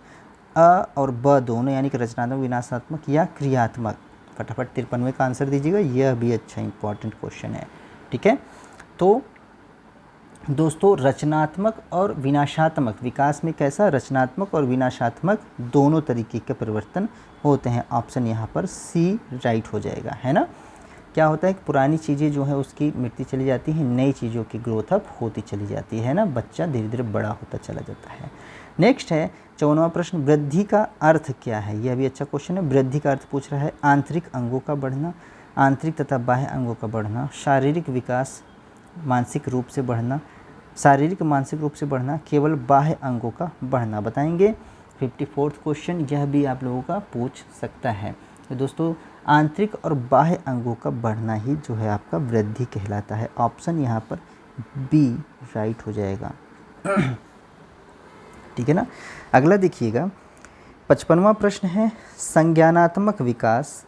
अ और ब दोनों, यानी कि रचनात्मक, विनाशात्मक या क्रियात्मक? फटाफट 53वें का आंसर दीजिएगा। यह भी अच्छा इंपॉर्टेंट क्वेश्चन है, ठीक है। तो दोस्तों रचनात्मक और विनाशात्मक, विकास में कैसा? रचनात्मक और विनाशात्मक दोनों तरीके के परिवर्तन होते हैं। ऑप्शन यहाँ पर सी राइट हो जाएगा, है ना। क्या होता है कि पुरानी चीज़ें जो है उसकी मिटती चली जाती हैं, नई चीज़ों की ग्रोथ अप होती चली जाती है ना, बच्चा धीरे धीरे बड़ा होता चला जाता है। नेक्स्ट है 54वां प्रश्न, वृद्धि का अर्थ क्या है? यह भी अच्छा क्वेश्चन है। वृद्धि का अर्थ पूछ रहा है आंतरिक अंगों का बढ़ना, आंतरिक तथा बाह्य अंगों का बढ़ना, शारीरिक विकास, मानसिक रूप से बढ़ना, शारीरिक मानसिक रूप से बढ़ना, केवल बाह्य अंगों का बढ़ना? बताएंगे। 54वां क्वेश्चन यह भी आप लोगों का पूछ सकता है। तो दोस्तों आंतरिक और बाह्य अंगों का बढ़ना ही जो है आपका वृद्धि कहलाता है। ऑप्शन यहाँ पर बी राइट हो जाएगा, ठीक है ना। अगला देखिएगा 55वां प्रश्न है, संज्ञानात्मक विकास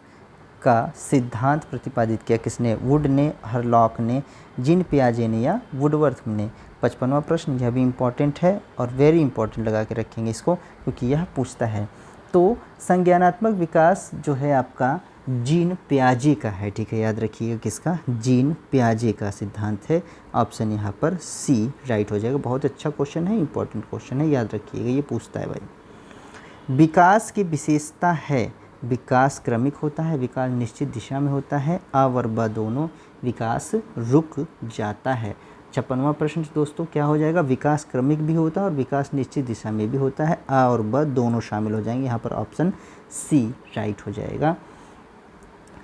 का सिद्धांत प्रतिपादित किया किसने? वुड ने, हरलॉक ने, जीन पियाजे ने या वुडवर्थ ने? 55वां प्रश्न यह भी इम्पॉर्टेंट है और वेरी इंपॉर्टेंट लगा के रखेंगे इसको, क्योंकि यह पूछता है। तो संज्ञानात्मक विकास जो है आपका जीन पियाजे का है, ठीक है, याद रखिएगा किसका? जीन पियाजे का सिद्धांत है। ऑप्शन यहाँ पर सी राइट हो जाएगा। बहुत अच्छा क्वेश्चन है, इंपॉर्टेंट क्वेश्चन है, याद रखिएगा, ये पूछता है भाई। विकास की विशेषता है, विकास क्रमिक होता है, विकास निश्चित दिशा में होता है, अ और ब दोनों, विकास रुक जाता है। 56वां प्रश्न दोस्तों क्या हो जाएगा? विकास क्रमिक भी होता है और विकास निश्चित दिशा में भी होता है, अ और ब दोनों शामिल हो जाएंगे। यहाँ पर ऑप्शन सी राइट हो जाएगा।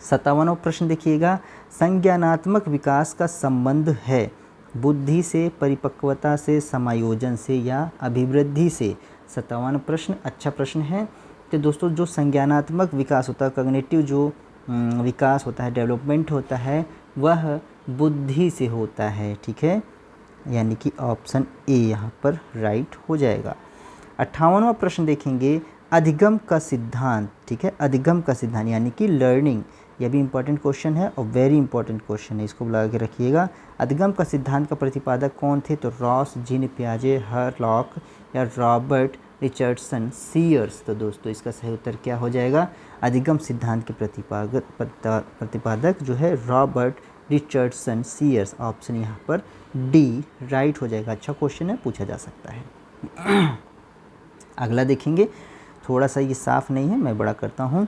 57वां प्रश्न देखिएगा, संज्ञानात्मक विकास का संबंध है बुद्धि से, परिपक्वता से, समायोजन से या अभिवृद्धि से? 57वां प्रश्न अच्छा प्रश्न है। तो दोस्तों जो संज्ञानात्मक विकास होता है, कॉग्निटिव जो विकास होता है, डेवलपमेंट होता है, वह बुद्धि से होता है, ठीक है, यानी कि ऑप्शन ए यहाँ पर राइट हो जाएगा। 58वां प्रश्न देखेंगे, अधिगम का सिद्धांत, ठीक है, अधिगम का सिद्धांत यानी कि लर्निंग, यह भी इंपॉर्टेंट क्वेश्चन है और वेरी इंपॉर्टेंट क्वेश्चन है, इसको बुला के रखिएगा। अधिगम का सिद्धांत का प्रतिपादक कौन थे? तो रॉस, जीन पियाजे, हरलॉक या रॉबर्ट रिचर्डसन सीयर्स? तो दोस्तों इसका सही उत्तर क्या हो जाएगा? अधिगम सिद्धांत के प्रतिपादक जो है रॉबर्ट रिचर्डसन सीयर्स। ऑप्शन यहाँ पर डी राइट हो जाएगा। अच्छा क्वेश्चन है, पूछा जा सकता है। अगला देखेंगे, थोड़ा सा ये साफ नहीं है, मैं बड़ा करता हूँ।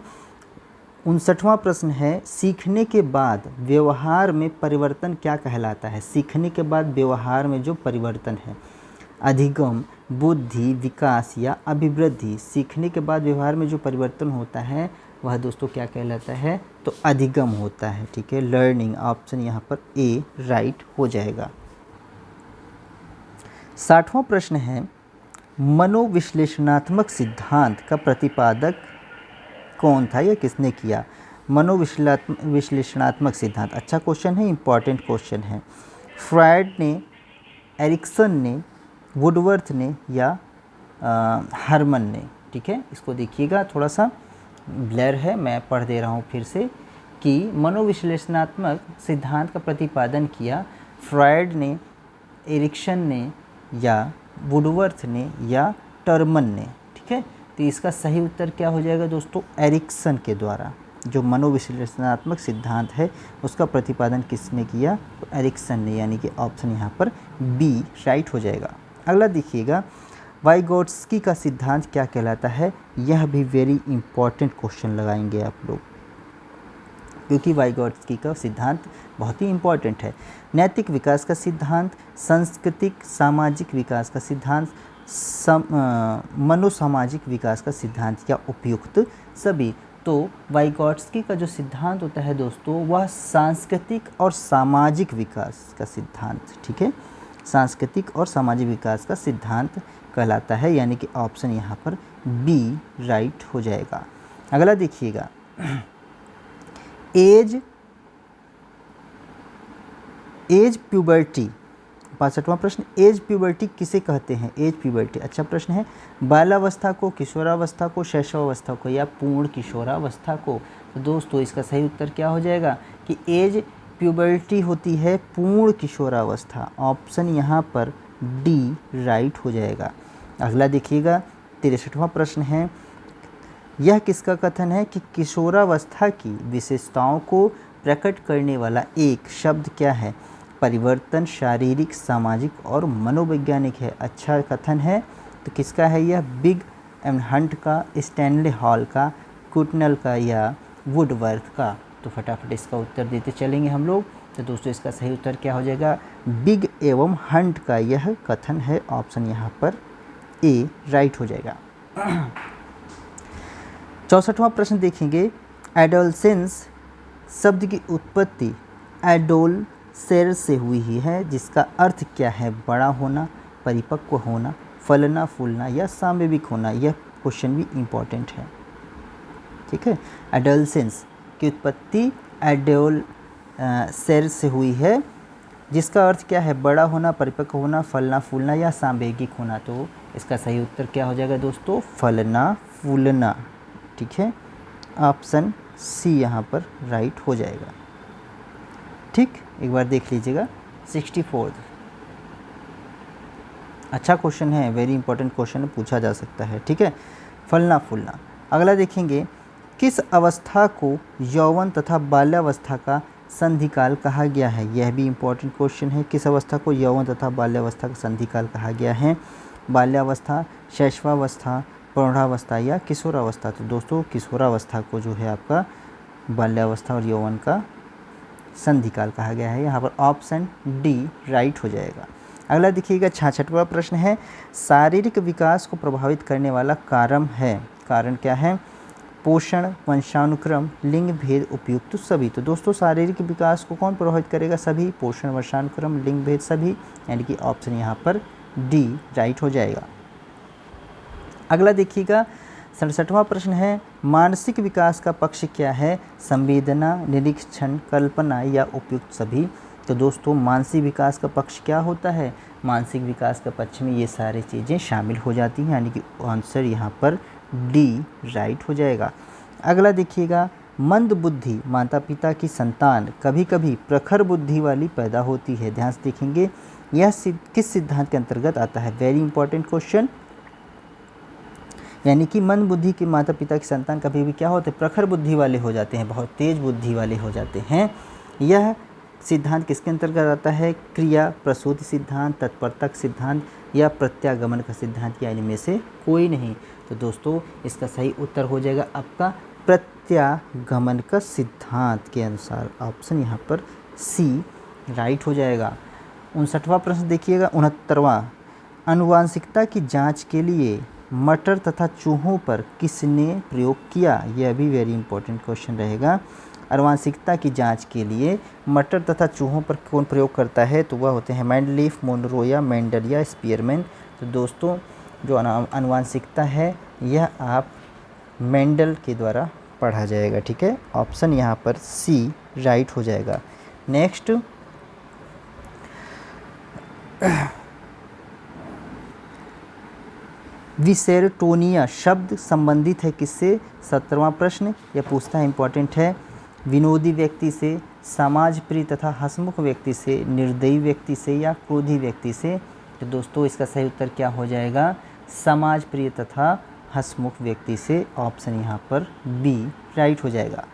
59वां प्रश्न है, सीखने के बाद व्यवहार में परिवर्तन क्या कहलाता है? सीखने के बाद व्यवहार में जो परिवर्तन है, अधिगम, बुद्धि, विकास या अभिवृद्धि? सीखने के बाद व्यवहार में जो परिवर्तन होता है वह दोस्तों क्या कहलाता है? तो अधिगम होता है, ठीक है, लर्निंग। ऑप्शन यहाँ पर ए राइट हो जाएगा। 60वां प्रश्न है, मनोविश्लेषणात्मक सिद्धांत का प्रतिपादक कौन था या किसने किया? मनोविश्लेषणात्मक सिद्धांत अच्छा क्वेश्चन है, इंपॉर्टेंट क्वेश्चन है। फ्रायड ने, एरिक्सन ने, वुडवर्थ ने या हरमन ने? ठीक है, इसको देखिएगा, थोड़ा सा ब्लर है, मैं पढ़ दे रहा हूँ फिर से कि मनोविश्लेषणात्मक सिद्धांत का प्रतिपादन किया फ्रायड ने, एरिक्सन ने या वुडवर्थ ने या टर्मन ने। ठीक है, तो इसका सही उत्तर क्या हो जाएगा दोस्तों? एरिक्सन के द्वारा। जो मनोविश्लेषणात्मक सिद्धांत है उसका प्रतिपादन किसने किया? तो एरिक्सन ने, यानी कि ऑप्शन यहाँ पर बी राइट हो जाएगा। अगला देखिएगा, वाइगोट्स्की का सिद्धांत क्या कहलाता है? यह भी वेरी इंपॉर्टेंट क्वेश्चन लगाएंगे आप लोग, क्योंकि वाइगोट्स्की का सिद्धांत बहुत ही इंपॉर्टेंट है। नैतिक विकास का सिद्धांत, सांस्कृतिक सामाजिक विकास का सिद्धांत, मनोसामाजिक विकास का सिद्धांत या उपयुक्त सभी। तो वाइगोट्स्की का जो सिद्धांत होता है दोस्तों, वह सांस्कृतिक और सामाजिक विकास का सिद्धांत, ठीक है, सांस्कृतिक और सामाजिक विकास का सिद्धांत कहलाता है, यानी कि ऑप्शन यहाँ पर बी राइट हो जाएगा। अगला देखिएगा, एज प्यूबर्टी, 65वां प्रश्न, एज प्यूबर्टी किसे कहते हैं? एज प्यूबर्टी अच्छा प्रश्न है। बालावस्था को, किशोरावस्था को, शैशवावस्था को या पूर्ण किशोरावस्था को? तो दोस्तों इसका सही उत्तर क्या हो जाएगा कि एज प्यूबर्टी होती है पूर्ण किशोरावस्था। ऑप्शन यहाँ पर डी राइट हो जाएगा। अगला देखिएगा, 63वां प्रश्न है, यह किसका कथन है कि किशोरावस्था की विशेषताओं को प्रकट करने वाला एक शब्द क्या है? परिवर्तन शारीरिक, सामाजिक और मनोवैज्ञानिक है। अच्छा कथन है, तो किसका है यह? बिग एंड हंट का, स्टैनले हॉल का, कुटनल का या वुडवर्थ का? तो फटाफट इसका उत्तर देते चलेंगे हम लोग। तो दोस्तों इसका सही उत्तर क्या हो जाएगा? बिग एवं हंट का यह कथन है। ऑप्शन यहाँ पर ए राइट हो जाएगा। 64वां प्रश्न देखेंगे, एडोलसेंस शब्द की उत्पत्ति एडोल सेर से हुई ही है, जिसका अर्थ क्या है? बड़ा होना, परिपक्व होना, फलना फूलना या सामूहिक होना? यह क्वेश्चन भी इम्पोर्टेंट है, ठीक है। एडोलसेंस की उत्पत्ति एडोल सेर से हुई है, जिसका अर्थ क्या है? बड़ा होना, परिपक्व होना, फलना फूलना या सामूहिक होना? तो इसका सही उत्तर क्या हो जाएगा दोस्तों? फलना फूलना, ठीक है। ऑप्शन सी यहाँ पर राइट हो जाएगा, ठीक। एक बार देख लीजिएगा, 64 अच्छा क्वेश्चन है, वेरी इंपॉर्टेंट क्वेश्चन पूछा जा सकता है, ठीक है। फलना फूलना। अगला देखेंगे, किस अवस्था को यौवन तथा बाल्यावस्था का संधिकाल कहा गया है? यह भी इम्पोर्टेंट क्वेश्चन है। किस अवस्था को यौवन तथा बाल्यावस्था का संधिकाल कहा गया है? बाल्यावस्था, शैशवावस्था, प्रौढ़ावस्था या किशोरावस्था? तो दोस्तों किशोरावस्था को जो है आपका बाल्यावस्था और यौवन का संधिकाल कहा गया है। यहाँ पर ऑप्शन डी राइट हो जाएगा। अगला देखिएगा, 66वां प्रश्न है, शारीरिक विकास को प्रभावित करने वाला कारण है। कारण क्या है? पोषण, वंशानुक्रम, लिंग भेद, उपयुक्त सभी। तो दोस्तों शारीरिक विकास को कौन प्रभावित करेगा? सभी। पोषण, वंशानुक्रम, लिंग भेद, सभी, यानी कि ऑप्शन यहाँ पर डी राइट हो जाएगा। अगला देखिएगा, 67वां प्रश्न है, मानसिक विकास का पक्ष क्या है? संवेदना, निरीक्षण, कल्पना या उपयुक्त सभी? तो दोस्तों मानसिक विकास का पक्ष क्या होता है? मानसिक विकास का पक्ष में ये सारी चीज़ें शामिल हो जाती हैं, यानी कि आंसर यहाँ पर डी राइट हो जाएगा। अगला देखिएगा, मंद बुद्धि माता पिता की संतान कभी कभी प्रखर बुद्धि वाली पैदा होती है। ध्यान से देखेंगे, यह किस सिद्धांत के अंतर्गत आता है? Very important question. यानी कि मंद बुद्धि के माता पिता की संतान कभी भी क्या होते हैं? प्रखर बुद्धि वाले हो जाते हैं, बहुत तेज बुद्धि वाले हो जाते हैं। यह सिद्धांत किसके अंतर्गत आता है? क्रिया प्रसूति सिद्धांत, तत्परता सिद्धांत या प्रत्यागमन का सिद्धांत, या इनमें से कोई नहीं। तो दोस्तों इसका सही उत्तर हो जाएगा आपका प्रत्यागमन का सिद्धांत के अनुसार। ऑप्शन यहाँ पर सी राइट हो जाएगा। 59वां प्रश्न देखिएगा, 69वां, आनुवांशिकता की जांच के लिए मटर तथा चूहों पर किसने प्रयोग किया? यह भी वेरी इंपॉर्टेंट क्वेश्चन रहेगा। आनुवांशिकता की जांच के लिए मटर तथा चूहों पर कौन प्रयोग करता है? तो वह होते हैं मेंडलीफ, मोनरो या मेंडल या स्पीयरमैन। तो दोस्तों जो आनुवांशिकता है यह आप मेंडल के द्वारा पढ़ा जाएगा, ठीक है। ऑप्शन यहाँ पर सी राइट हो जाएगा। नेक्स्ट, विसेरोटोनिया शब्द संबंधित है किससे? 17वां प्रश्न यह पूछता है, इंपॉर्टेंट है। विनोदी व्यक्ति से, समाज प्रिय तथा हंसमुख व्यक्ति से, निर्दयी व्यक्ति से या क्रोधी व्यक्ति से? तो दोस्तों इसका सही उत्तर क्या हो जाएगा? समाज प्रिय तथा हंसमुख व्यक्ति से। ऑप्शन यहाँ पर बी राइट हो जाएगा।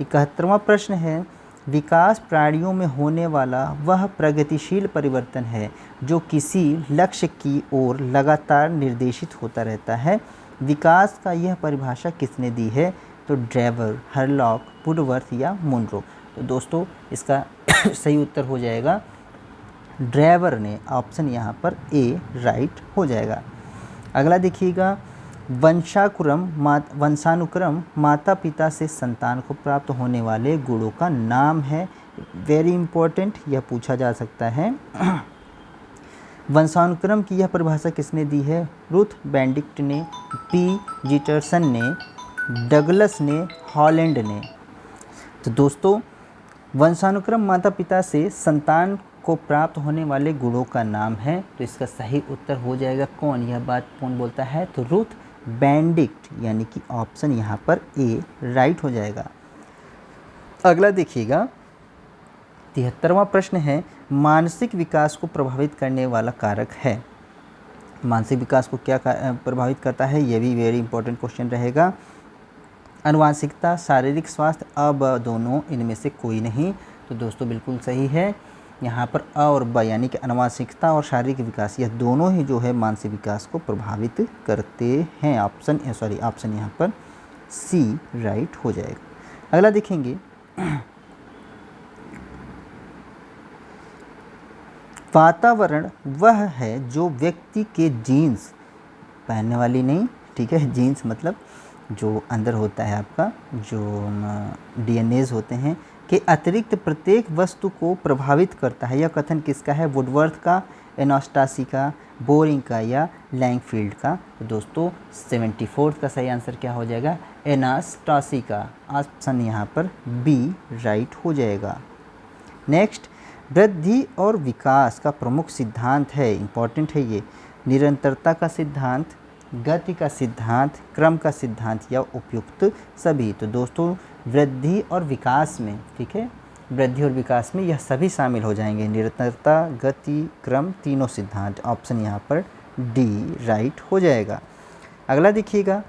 71वां प्रश्न है, विकास प्राणियों में होने वाला वह प्रगतिशील परिवर्तन है जो किसी लक्ष्य की ओर लगातार निर्देशित होता रहता है। विकास का यह परिभाषा किसने दी है? तो ड्रेवर, हरलॉक, वुडवर्थ या मुनरो? तो दोस्तों इसका सही उत्तर हो जाएगा ड्रेवर ने। ऑप्शन यहाँ पर ए राइट हो जाएगा। अगला देखिएगा, वंशानुक्रम माता पिता से संतान को प्राप्त होने वाले गुणों का नाम है। वेरी इंपॉर्टेंट, यह पूछा जा सकता है। वंशानुक्रम की यह परिभाषा किसने दी है? रुथ बेंडिक्ट ने, पी जीटरसन ने, डगलस ने, हॉलैंड ने। तो दोस्तों वंशानुक्रम माता पिता से संतान को प्राप्त होने वाले गुणों का नाम है। तो इसका सही उत्तर हो जाएगा कौन? यह बात कौन बोलता है? तो रुथ बेंडिक्ट, यानी कि ऑप्शन यहाँ पर ए राइट हो जाएगा। अगला देखिएगा 73वां प्रश्न है, मानसिक विकास को प्रभावित करने वाला कारक है। मानसिक विकास को क्या प्रभावित करता है? ये भी वेरी इंपॉर्टेंट क्वेश्चन रहेगा। आनुवांशिकता, शारीरिक स्वास्थ्य, अब दोनों, इनमें से कोई नहीं। तो दोस्तों बिल्कुल सही है यहाँ पर अ और ब, यानी कि आनुवांशिकता और शारीरिक विकास, यह दोनों ही जो है मानसिक विकास को प्रभावित करते हैं। ऑप्शन यहाँ पर सी राइट हो जाएगा। अगला देखेंगे वातावरण वह है जो व्यक्ति के जीन्स, पहनने वाली नहीं, ठीक है, जीन्स मतलब जो अंदर होता है आपका, जो डीएनएज होते हैं, के अतिरिक्त प्रत्येक वस्तु को प्रभावित करता है। यह कथन किसका है? वुडवर्थ का, एनास्टासी का, बोरिंग का या लैंगफील्ड का? तो दोस्तों 74 का सही आंसर क्या हो जाएगा? एनास्टासी का। ऑप्शन यहाँ पर बी राइट हो जाएगा। नेक्स्ट, वृद्धि और विकास का प्रमुख सिद्धांत है, इंपॉर्टेंट है ये, निरंतरता का सिद्धांत, गति का सिद्धांत, क्रम का सिद्धांत या उपयुक्त सभी। तो दोस्तों वृद्धि और विकास में, ठीक है, वृद्धि और विकास में यह सभी शामिल हो जाएंगे, निरंतरता, गति, क्रम, तीनों सिद्धांत। ऑप्शन यहाँ पर डी राइट हो जाएगा। अगला देखिएगा,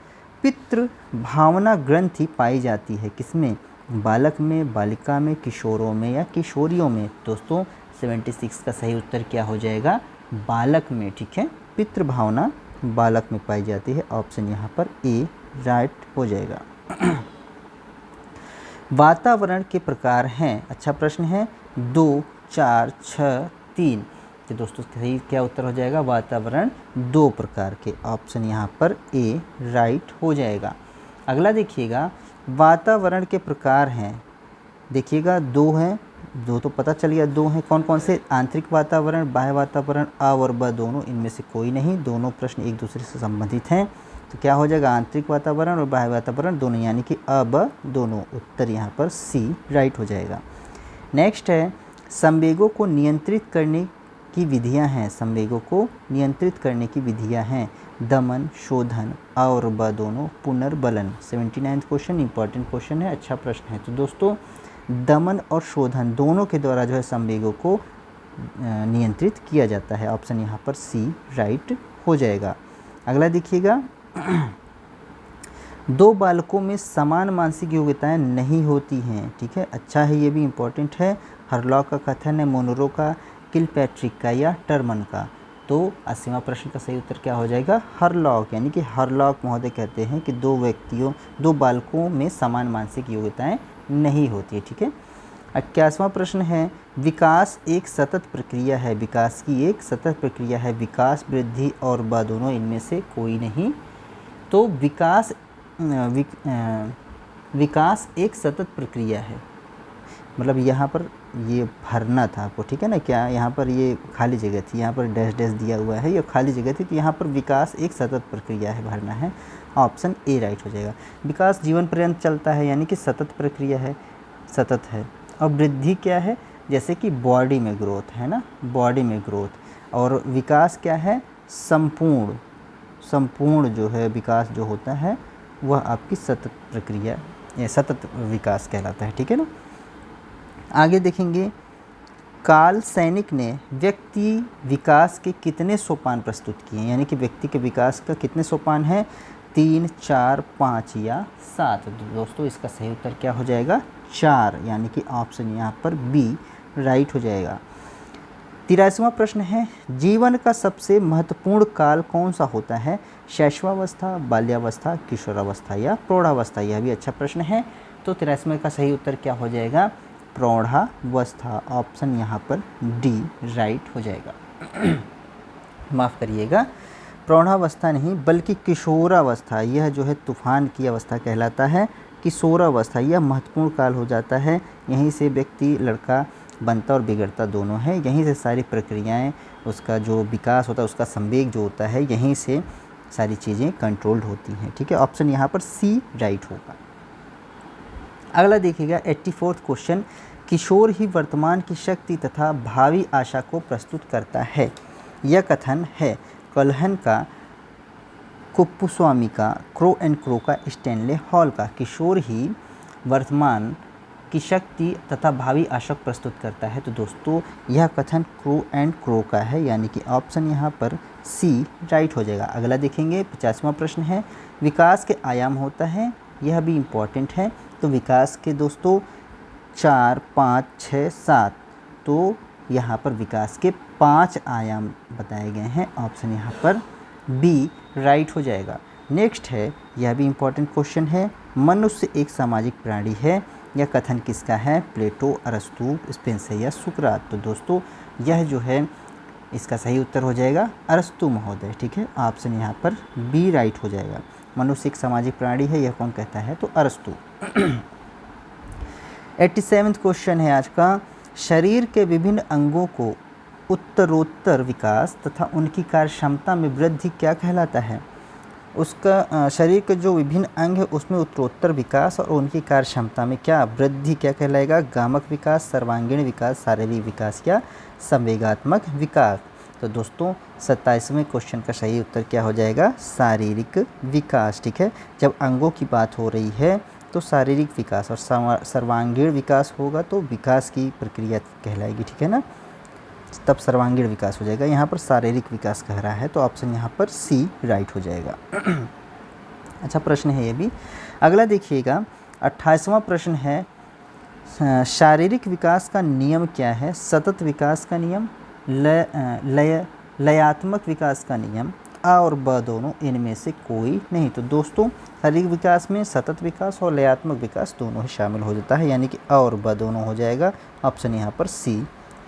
पितृ भावना ग्रंथि पाई जाती है किसमें? बालक में, बालिका में, किशोरों में या किशोरियों में? दोस्तों 76 का सही उत्तर क्या हो जाएगा? बालक में, ठीक है, पितृ भावना बालक में पाई जाती है। ऑप्शन यहाँ पर ए राइट हो जाएगा। वातावरण के प्रकार हैं, अच्छा प्रश्न है, 2, 4, 6, 3। तो दोस्तों सही क्या उत्तर हो जाएगा? वातावरण 2 प्रकार के। ऑप्शन यहाँ पर ए राइट हो जाएगा। अगला देखिएगा, वातावरण के प्रकार हैं, देखिएगा 2 हैं, 2 तो पता चल गया, 2 हैं, कौन कौन से? आंतरिक वातावरण, बाह्य वातावरण, अ और ब दोनों, इनमें से कोई नहीं, दोनों प्रश्न एक दूसरे से संबंधित हैं। तो क्या हो जाएगा? आंतरिक वातावरण और बाह्य वातावरण दोनों, यानी कि अ ब दोनों। उत्तर यहाँ पर सी राइट हो जाएगा। नेक्स्ट है, संवेगों को नियंत्रित करने की विधियाँ हैं, संवेगों को नियंत्रित करने की विधियाँ हैं, दमन, शोधन, अ और ब दोनों, पुनर्बलन। 79वां क्वेश्चन इंपॉर्टेंट क्वेश्चन है, अच्छा प्रश्न है। तो दोस्तों दमन और शोधन दोनों के द्वारा जो है संवेगों को नियंत्रित किया जाता है। ऑप्शन यहाँ पर सी राइट हो जाएगा। अगला देखिएगा, 2 बालकों में समान मानसिक योग्यताएं नहीं होती हैं, ठीक है, अच्छा है, ये भी इम्पोर्टेंट है। हरलॉक का कथन है, मोनरो का, किलपैट्रिक का या टर्मन का? तो 80वां प्रश्न का सही उत्तर क्या हो जाएगा? हरलॉक, यानी कि हरलॉक महोदय कहते हैं कि 2 बालकों में समान मानसिक योग्यताएं नहीं होती है, ठीक है। 81वां प्रश्न है, विकास एक सतत प्रक्रिया है, विकास की एक सतत प्रक्रिया है, विकास, वृद्धि और ब दोनों, इनमें से कोई नहीं। तो विकास एक सतत प्रक्रिया है, मतलब यहाँ पर ये भरना था आपको, ठीक है ना, क्या यहाँ पर ये खाली जगह थी, यहाँ पर डैश डैश दिया हुआ है, ये खाली जगह थी, तो यहाँ पर विकास एक सतत प्रक्रिया है, भरना है। ऑप्शन ए राइट हो जाएगा। विकास जीवन पर्यंत चलता है, यानी कि सतत प्रक्रिया है, सतत है। और वृद्धि क्या है? जैसे कि बॉडी में ग्रोथ है ना, बॉडी में ग्रोथ। और विकास क्या है? संपूर्ण जो है विकास जो होता है वह आपकी सतत प्रक्रिया या सतत विकास कहलाता है, ठीक है ना। आगे देखेंगे, कार्ल सैनिक ने व्यक्ति विकास के कितने सोपान प्रस्तुत किए हैं, यानी कि व्यक्ति के विकास का कितने सोपान हैं? 3, 4, 5 या 7? दोस्तों इसका सही उत्तर क्या हो जाएगा? 4, यानी कि ऑप्शन यहाँ पर बी राइट हो जाएगा। 83वां प्रश्न है, जीवन का सबसे महत्वपूर्ण काल कौन सा होता है? शैशवावस्था, बाल्यावस्था, किशोरावस्था या प्रौढ़ावस्था? यह भी अच्छा प्रश्न है। तो 83वें का सही उत्तर क्या हो जाएगा? प्रौढ़ावस्था। ऑप्शन यहाँ पर डी राइट हो जाएगा। माफ़ करिएगा, प्रौढ़ावस्था नहीं बल्कि किशोरावस्था, यह जो है तूफान की अवस्था कहलाता है। किशोरावस्था यह महत्वपूर्ण काल हो जाता है, यहीं से व्यक्ति, लड़का बनता और बिगड़ता दोनों है, यहीं से सारी प्रक्रियाएं, उसका जो विकास होता है, उसका संवेग जो होता है, यहीं से सारी चीज़ें कंट्रोल्ड होती हैं। ठीक है, ऑप्शन यहाँ पर सी राइट होगा। अगला देखिएगा 84वां क्वेश्चन, किशोर ही वर्तमान की शक्ति तथा भावी आशा को प्रस्तुत करता है। यह कथन है कल्हन का, कुप्पुस्वामी का, क्रो एंड क्रो का, स्टैनले हॉल का। किशोर ही वर्तमान की शक्ति तथा भावी आशा को प्रस्तुत करता है। तो दोस्तों यह कथन क्रो एंड क्रो का है, यानी कि ऑप्शन यहाँ पर सी राइट हो जाएगा। अगला देखेंगे 50वां प्रश्न है, विकास के आयाम होता है, यह भी इम्पॉर्टेंट है। तो विकास के दोस्तों 4, 5, 6, 7, तो यहाँ पर विकास के 5 आयाम बताए गए हैं। ऑप्शन यहाँ पर बी राइट हो जाएगा। नेक्स्ट है, यह भी इम्पॉर्टेंट क्वेश्चन है, मनुष्य एक सामाजिक प्राणी है। यह कथन किसका है? प्लेटो, अरस्तू, स्पेंसर या सुकरात। तो दोस्तों यह जो है इसका सही उत्तर हो जाएगा अरस्तू महोदय। ठीक है, ऑप्शन यहाँ पर बी राइट हो जाएगा। मनुष्य एक सामाजिक प्राणी है, यह कौन कहता है? तो अरस्तू। 87वां क्वेश्चन है आज का, शरीर के विभिन्न अंगों को उत्तरोत्तर विकास तथा उनकी कार्यक्षमता में वृद्धि क्या कहलाता है? उसका शरीर के जो विभिन्न अंग है उसमें उत्तरोत्तर विकास और उनकी कार्यक्षमता में क्या वृद्धि क्या कहलाएगा? गामक विकास, सर्वांगीण विकास, शारीरिक विकास या संवेगात्मक विकास। तो दोस्तों 27वें क्वेश्चन का सही उत्तर क्या हो जाएगा? शारीरिक विकास। ठीक है, जब अंगों की बात हो रही है तो शारीरिक विकास और सर्वांगीण विकास होगा तो विकास की प्रक्रिया कहलाएगी। ठीक है ना, तब सर्वांगीण विकास हो जाएगा। यहाँ पर शारीरिक विकास कह रहा है, तो ऑप्शन यहाँ पर सी राइट हो जाएगा। अच्छा प्रश्न है ये भी। अगला देखिएगा 28वां प्रश्न है, शारीरिक विकास का नियम क्या है? सतत विकास का नियम, लयात्मक विकास का नियम, आ और ब दोनों, इनमें से कोई नहीं। तो दोस्तों शारीरिक विकास में सतत विकास और लयात्मक विकास दोनों ही शामिल हो जाता है, यानी कि आ और ब दोनों हो जाएगा। ऑप्शन यहाँ पर सी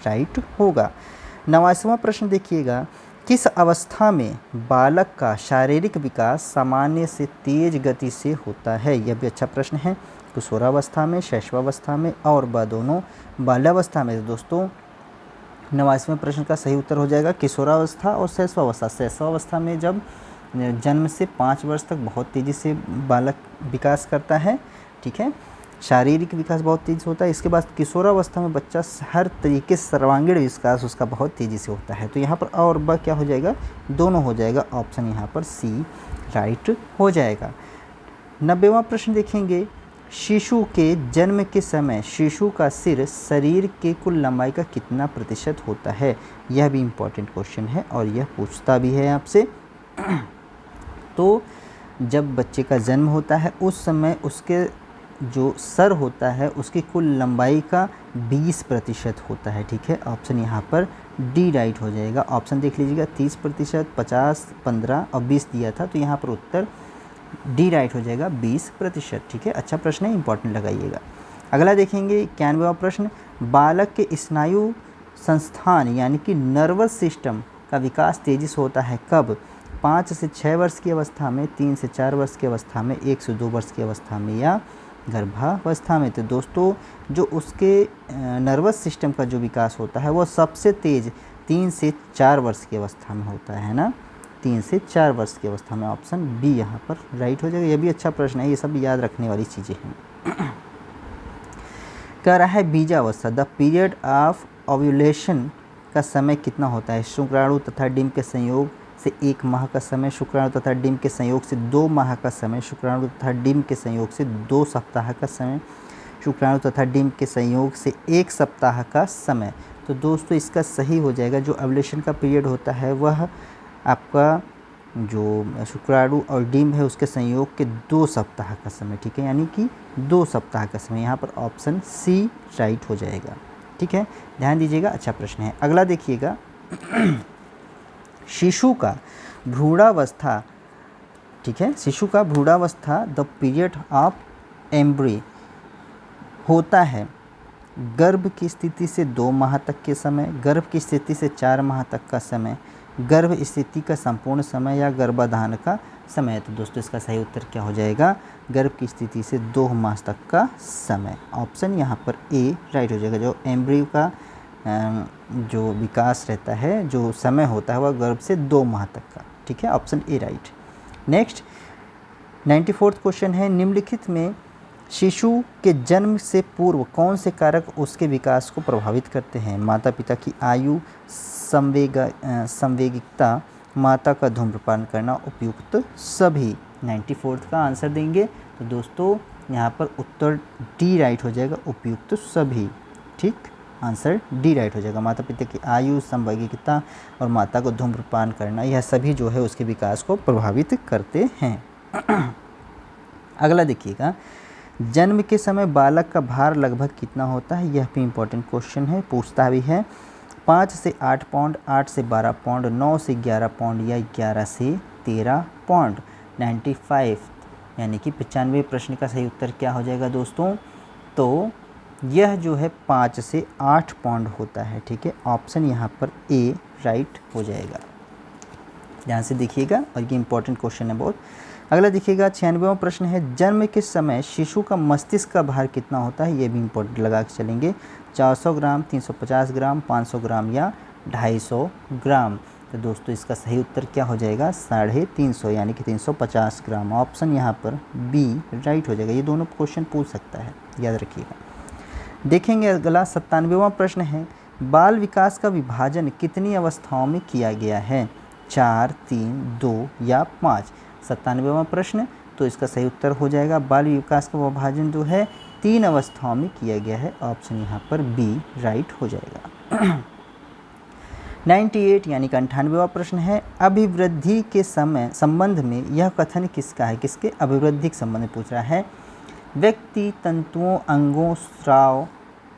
राइट होगा। 89वां प्रश्न देखिएगा, किस अवस्था में बालक का शारीरिक विकास सामान्य से तेज गति से होता है? यह भी अच्छा प्रश्न है। किशोरावस्था में, शैशवावस्था में और ब दोनों, बाल्यावस्था में। तो दोस्तों 89वें प्रश्न का सही उत्तर हो जाएगा किशोरावस्था और शैशवावस्था। शैशवावस्था में जब जन्म से 5 वर्ष तक बहुत तेज़ी से बालक विकास करता है। ठीक है, शारीरिक विकास बहुत तेज़ी से होता है। इसके बाद किशोरावस्था में बच्चा हर तरीके से सर्वांगीण विकास उसका बहुत तेज़ी से होता है। तो यहाँ पर और ब क्या हो जाएगा? दोनों हो जाएगा। ऑप्शन यहाँ पर सी राइट हो जाएगा। 90वां प्रश्न देखेंगे, शिशु के जन्म के समय शिशु का सिर शरीर के कुल लंबाई का कितना प्रतिशत होता है? यह भी इम्पॉर्टेंट क्वेश्चन है और यह पूछता भी है आपसे। तो जब बच्चे का जन्म होता है उस समय उसके जो सर होता है उसकी कुल लंबाई का 20% होता है। ठीक है, ऑप्शन यहाँ पर डी राइट हो जाएगा। ऑप्शन देख लीजिएगा, 30%, 50, 15 और 20 दिया था, तो यहाँ पर उत्तर डी राइट हो जाएगा 20%। ठीक है, अच्छा प्रश्न है, इंपॉर्टेंट लगाइएगा। अगला देखेंगे 91वां प्रश्न, बालक के स्नायु संस्थान यानी कि नर्वस सिस्टम का विकास तेजी से होता है कब? 5 से 6 वर्ष की अवस्था में, 3 से 4 वर्ष की अवस्था में, 1 से 2 वर्ष की अवस्था में या गर्भावस्था में। तो दोस्तों जो उसके नर्वस सिस्टम का जो विकास होता है वो सबसे तेज़ 3 से 4 वर्ष की अवस्था में होता है ना, 3 से 4 वर्ष की अवस्था में। ऑप्शन बी यहाँ पर राइट हो जाएगा। ये भी अच्छा प्रश्न है, ये सब याद रखने वाली चीज़ें हैं। कह रहा है बीजावस्था, द पीरियड ऑफ ओव्यूलेशन का समय कितना होता है? शुक्राणु तथा डिंब के संयोग से 1 माह का समय, शुक्राणु तथा डिंब के संयोग से 2 माह का समय, शुक्राणु तथा डिंब के संयोग से 2 सप्ताह का समय, शुक्राणु तथा डिंब के संयोग से 1 सप्ताह का समय। तो दोस्तों इसका सही हो जाएगा, जो ओव्यूलेशन का पीरियड होता है वह आपका जो शुक्राणु और डिंब है उसके संयोग के 2 सप्ताह का समय। ठीक है, यानी कि 2 सप्ताह का समय। यहाँ पर ऑप्शन सी राइट हो जाएगा। ठीक है, ध्यान दीजिएगा, अच्छा प्रश्न है। अगला देखिएगा, शिशु का भ्रूणावस्था। ठीक है, शिशु का भ्रूणावस्था द पीरियड ऑफ एम्ब्री होता है गर्भ की स्थिति से 2 माह तक के समय, गर्भ की स्थिति से 4 माह तक का समय, गर्भ स्थिति का संपूर्ण समय या गर्भाधान का समय। तो दोस्तों इसका सही उत्तर क्या हो जाएगा, गर्भ की स्थिति से 2 मास तक का समय। ऑप्शन यहाँ पर ए राइट हो जाएगा। जो एम्ब्रियो का जो विकास रहता है, जो समय होता है, वह गर्भ से 2 माह तक का। ठीक है, option A right. Next 94th question है, निम्नलिखित में शिशु के जन्म से पूर्व कौन से कारक उसके विकास को प्रभावित करते हैं। माता पिता की आयु, संवेगिकता, माता का धूम्रपान करना, उपयुक्त सभी। 94th का आंसर देंगे तो दोस्तों यहाँ पर उत्तर डी राइट हो जाएगा, उपयुक्त सभी। ठीक, आंसर डी राइट हो जाएगा। माता पिता की आयु, संवेगिकता और माता को धूम्रपान करना, यह सभी जो है उसके विकास को प्रभावित करते हैं। अगला देखिएगा, जन्म के समय बालक का भार लगभग कितना होता है। यह भी इम्पोर्टेंट क्वेश्चन है, पूछता भी है। 5 से 8 पाउंड, 8 से 12 पाउंड, 9 से 11 पाउंड या 11 से 13 पाउंड। 95 यानी कि 95 प्रश्न का सही उत्तर क्या हो जाएगा दोस्तों, तो यह जो है 5 से 8 पाउंड होता है। ठीक है, ऑप्शन यहाँ पर ए राइट हो जाएगा। ध्यान से देखिएगा और ये इंपॉर्टेंट क्वेश्चन है बहुत। अगला देखिएगा 96वां प्रश्न है, जन्म के समय शिशु का मस्तिष्क का भार कितना होता है। ये भी इंपॉर्टेंट लगा के चलेंगे। 400 ग्राम, 350 ग्राम, 500 ग्राम या 250 ग्राम। तो दोस्तों इसका सही उत्तर क्या हो जाएगा, 350 यानी कि 350 ग्राम। ऑप्शन यहाँ पर बी राइट हो जाएगा। ये दोनों क्वेश्चन पूछ सकता है, याद रखिएगा। देखेंगे अगला 97वां प्रश्न है, बाल विकास का विभाजन कितनी अवस्थाओं में किया गया है। 4, 3, 2 या 5। 97वां प्रश्न, तो इसका सही उत्तर हो जाएगा बाल विकास का विभाजन जो है 3 अवस्थाओं में किया गया है। ऑप्शन यहाँ पर बी राइट हो जाएगा। 98 यानी कि 98वां प्रश्न है, अभिवृद्धि के समय संबंध में यह कथन किसका है। किसके अभिवृद्धि के संबंध में पूछ रहा है। व्यक्ति तंतुओं, अंगों, स्राव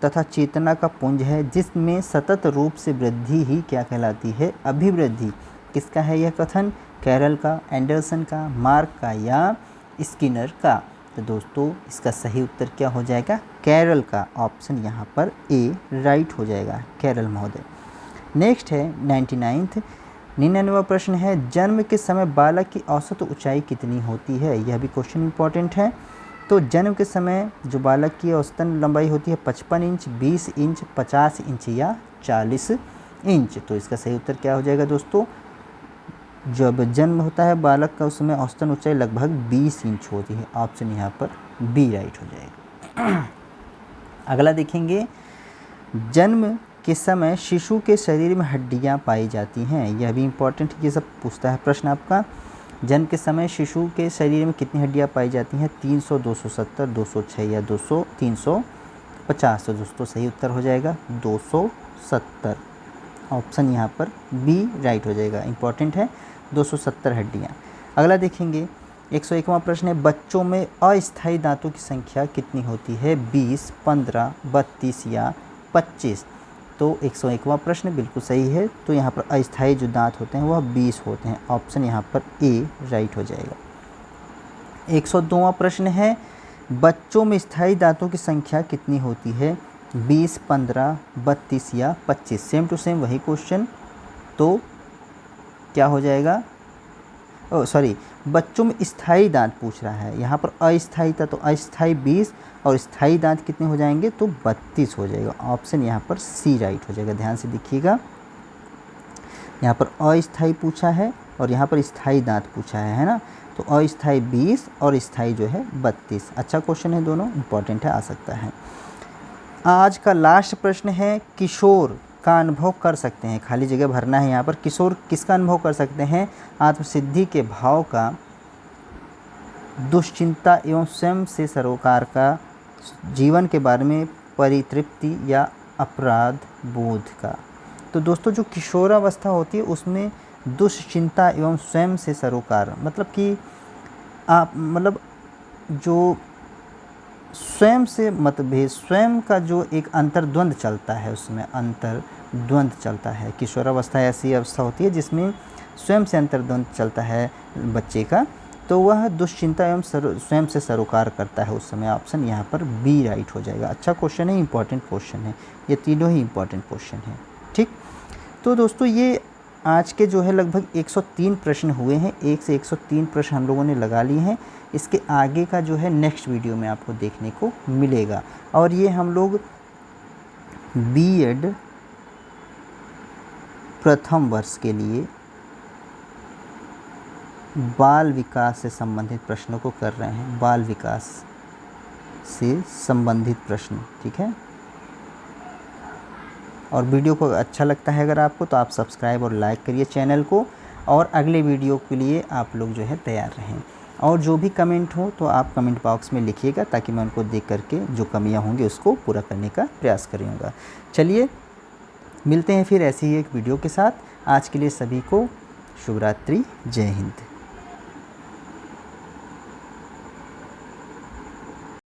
तथा चेतना का पुंज है जिसमें सतत रूप से वृद्धि ही क्या कहलाती है, अभिवृद्धि। किसका है यह कथन, कैरल का, एंडरसन का, मार्क का या स्किनर का। तो दोस्तों इसका सही उत्तर क्या हो जाएगा, कैरल का। ऑप्शन यहाँ पर ए राइट हो जाएगा, कैरल महोदय। नेक्स्ट है 99वां प्रश्न है, जन्म के समय बालक की औसत ऊंचाई कितनी होती है। यह भी क्वेश्चन इंपॉर्टेंट है। तो जन्म के समय जो बालक की औसतन लंबाई होती है 55 इंच, 20 इंच, 50 इंच या 40 इंच। तो इसका सही उत्तर क्या हो जाएगा दोस्तों, जब जन्म होता है बालक का उस समय औसतन ऊंचाई लगभग 20 इंच होती है। ऑप्शन यहाँ पर बी राइट हो जाएगा। अगला देखेंगे, जन्म के समय शिशु के शरीर में हड्डियाँ पाई जाती हैं। यह भी इम्पोर्टेंट, ये सब पूछता है प्रश्न आपका। जन्म के समय शिशु के शरीर में कितनी हड्डियाँ पाई जाती हैं। 300, 270, 206 या 200, 350। तो दोस्तों सही उत्तर हो जाएगा 270। ऑप्शन यहाँ पर बी राइट हो जाएगा, इम्पॉर्टेंट है, 270 हड्डियाँ। अगला देखेंगे 101वां प्रश्न है, बच्चों में अस्थायी दांतों की संख्या कितनी होती है। 20, 15, 32 या 25। तो 101वां प्रश्न बिल्कुल सही है। तो यहाँ पर अस्थायी जो दांत होते हैं वह 20 होते हैं। ऑप्शन यहाँ पर ए राइट हो जाएगा। 102वां प्रश्न है, बच्चों में स्थायी दांतों की संख्या कितनी होती है। 20, 15, 32 या 25। सेम टू सेम वही क्वेश्चन। तो क्या हो जाएगा, सॉरी, बच्चों में स्थायी दांत पूछ रहा है, यहाँ पर अस्थायी था तो अस्थायी 20 और स्थायी दांत कितने हो जाएंगे, तो 32 हो जाएगा। ऑप्शन यहाँ पर सी राइट हो जाएगा। ध्यान से देखिएगा, यहाँ पर अस्थायी पूछा है और यहाँ पर स्थायी दांत पूछा है ना। तो अस्थायी 20 और स्थायी जो है 32। अच्छा क्वेश्चन है, दोनों इंपॉर्टेंट है, आ सकता है। आज का लास्ट प्रश्न है, किशोर का अनुभव कर सकते हैं, खाली जगह भरना है यहाँ पर। किशोर किसका अनुभव कर सकते हैं, आत्मसिद्धि के भाव का, दुश्चिंता एवं स्वयं से सरोकार का, जीवन के बारे में परितृप्ति या अपराध बोध का। तो दोस्तों जो किशोरावस्था होती है उसमें दुश्चिंता एवं स्वयं से सरोकार, मतलब कि आप मतलब जो स्वयं से मतभेद, स्वयं का जो एक अंतर्द्वंद चलता है, उसमें अंतर्द्वंद चलता है। किशोरावस्था ऐसी अवस्था होती है जिसमें स्वयं से अंतर्द्वंद चलता है बच्चे का, तो वह दुश्चिंता एवं स्वयं से सरोकार करता है उस समय। ऑप्शन यहाँ पर बी राइट हो जाएगा। अच्छा क्वेश्चन है, इंपॉर्टेंट क्वेश्चन है, ये तीनों ही इंपॉर्टेंट क्वेश्चन है। ठीक, तो दोस्तों ये आज के जो है लगभग 103 प्रश्न हुए हैं, 1 से 103 प्रश्न हम लोगों ने लगा लिए हैं। इसके आगे का जो है नेक्स्ट वीडियो में आपको देखने को मिलेगा। और ये हम लोग बीएड प्रथम वर्ष के लिए बाल विकास से संबंधित प्रश्नों को कर रहे हैं, बाल विकास से संबंधित प्रश्न, ठीक है। और वीडियो को अच्छा लगता है अगर आपको, तो आप सब्सक्राइब और लाइक करिए चैनल को, और अगले वीडियो के लिए आप लोग जो है तैयार रहें। और जो भी कमेंट हो तो आप कमेंट बॉक्स में लिखिएगा, ताकि मैं उनको देख करके जो कमियां होंगी उसको पूरा करने का प्रयास करूँगा। चलिए मिलते हैं फिर ऐसी ही एक वीडियो के साथ। आज के लिए सभी को शुभ रात्रि, जय हिंद।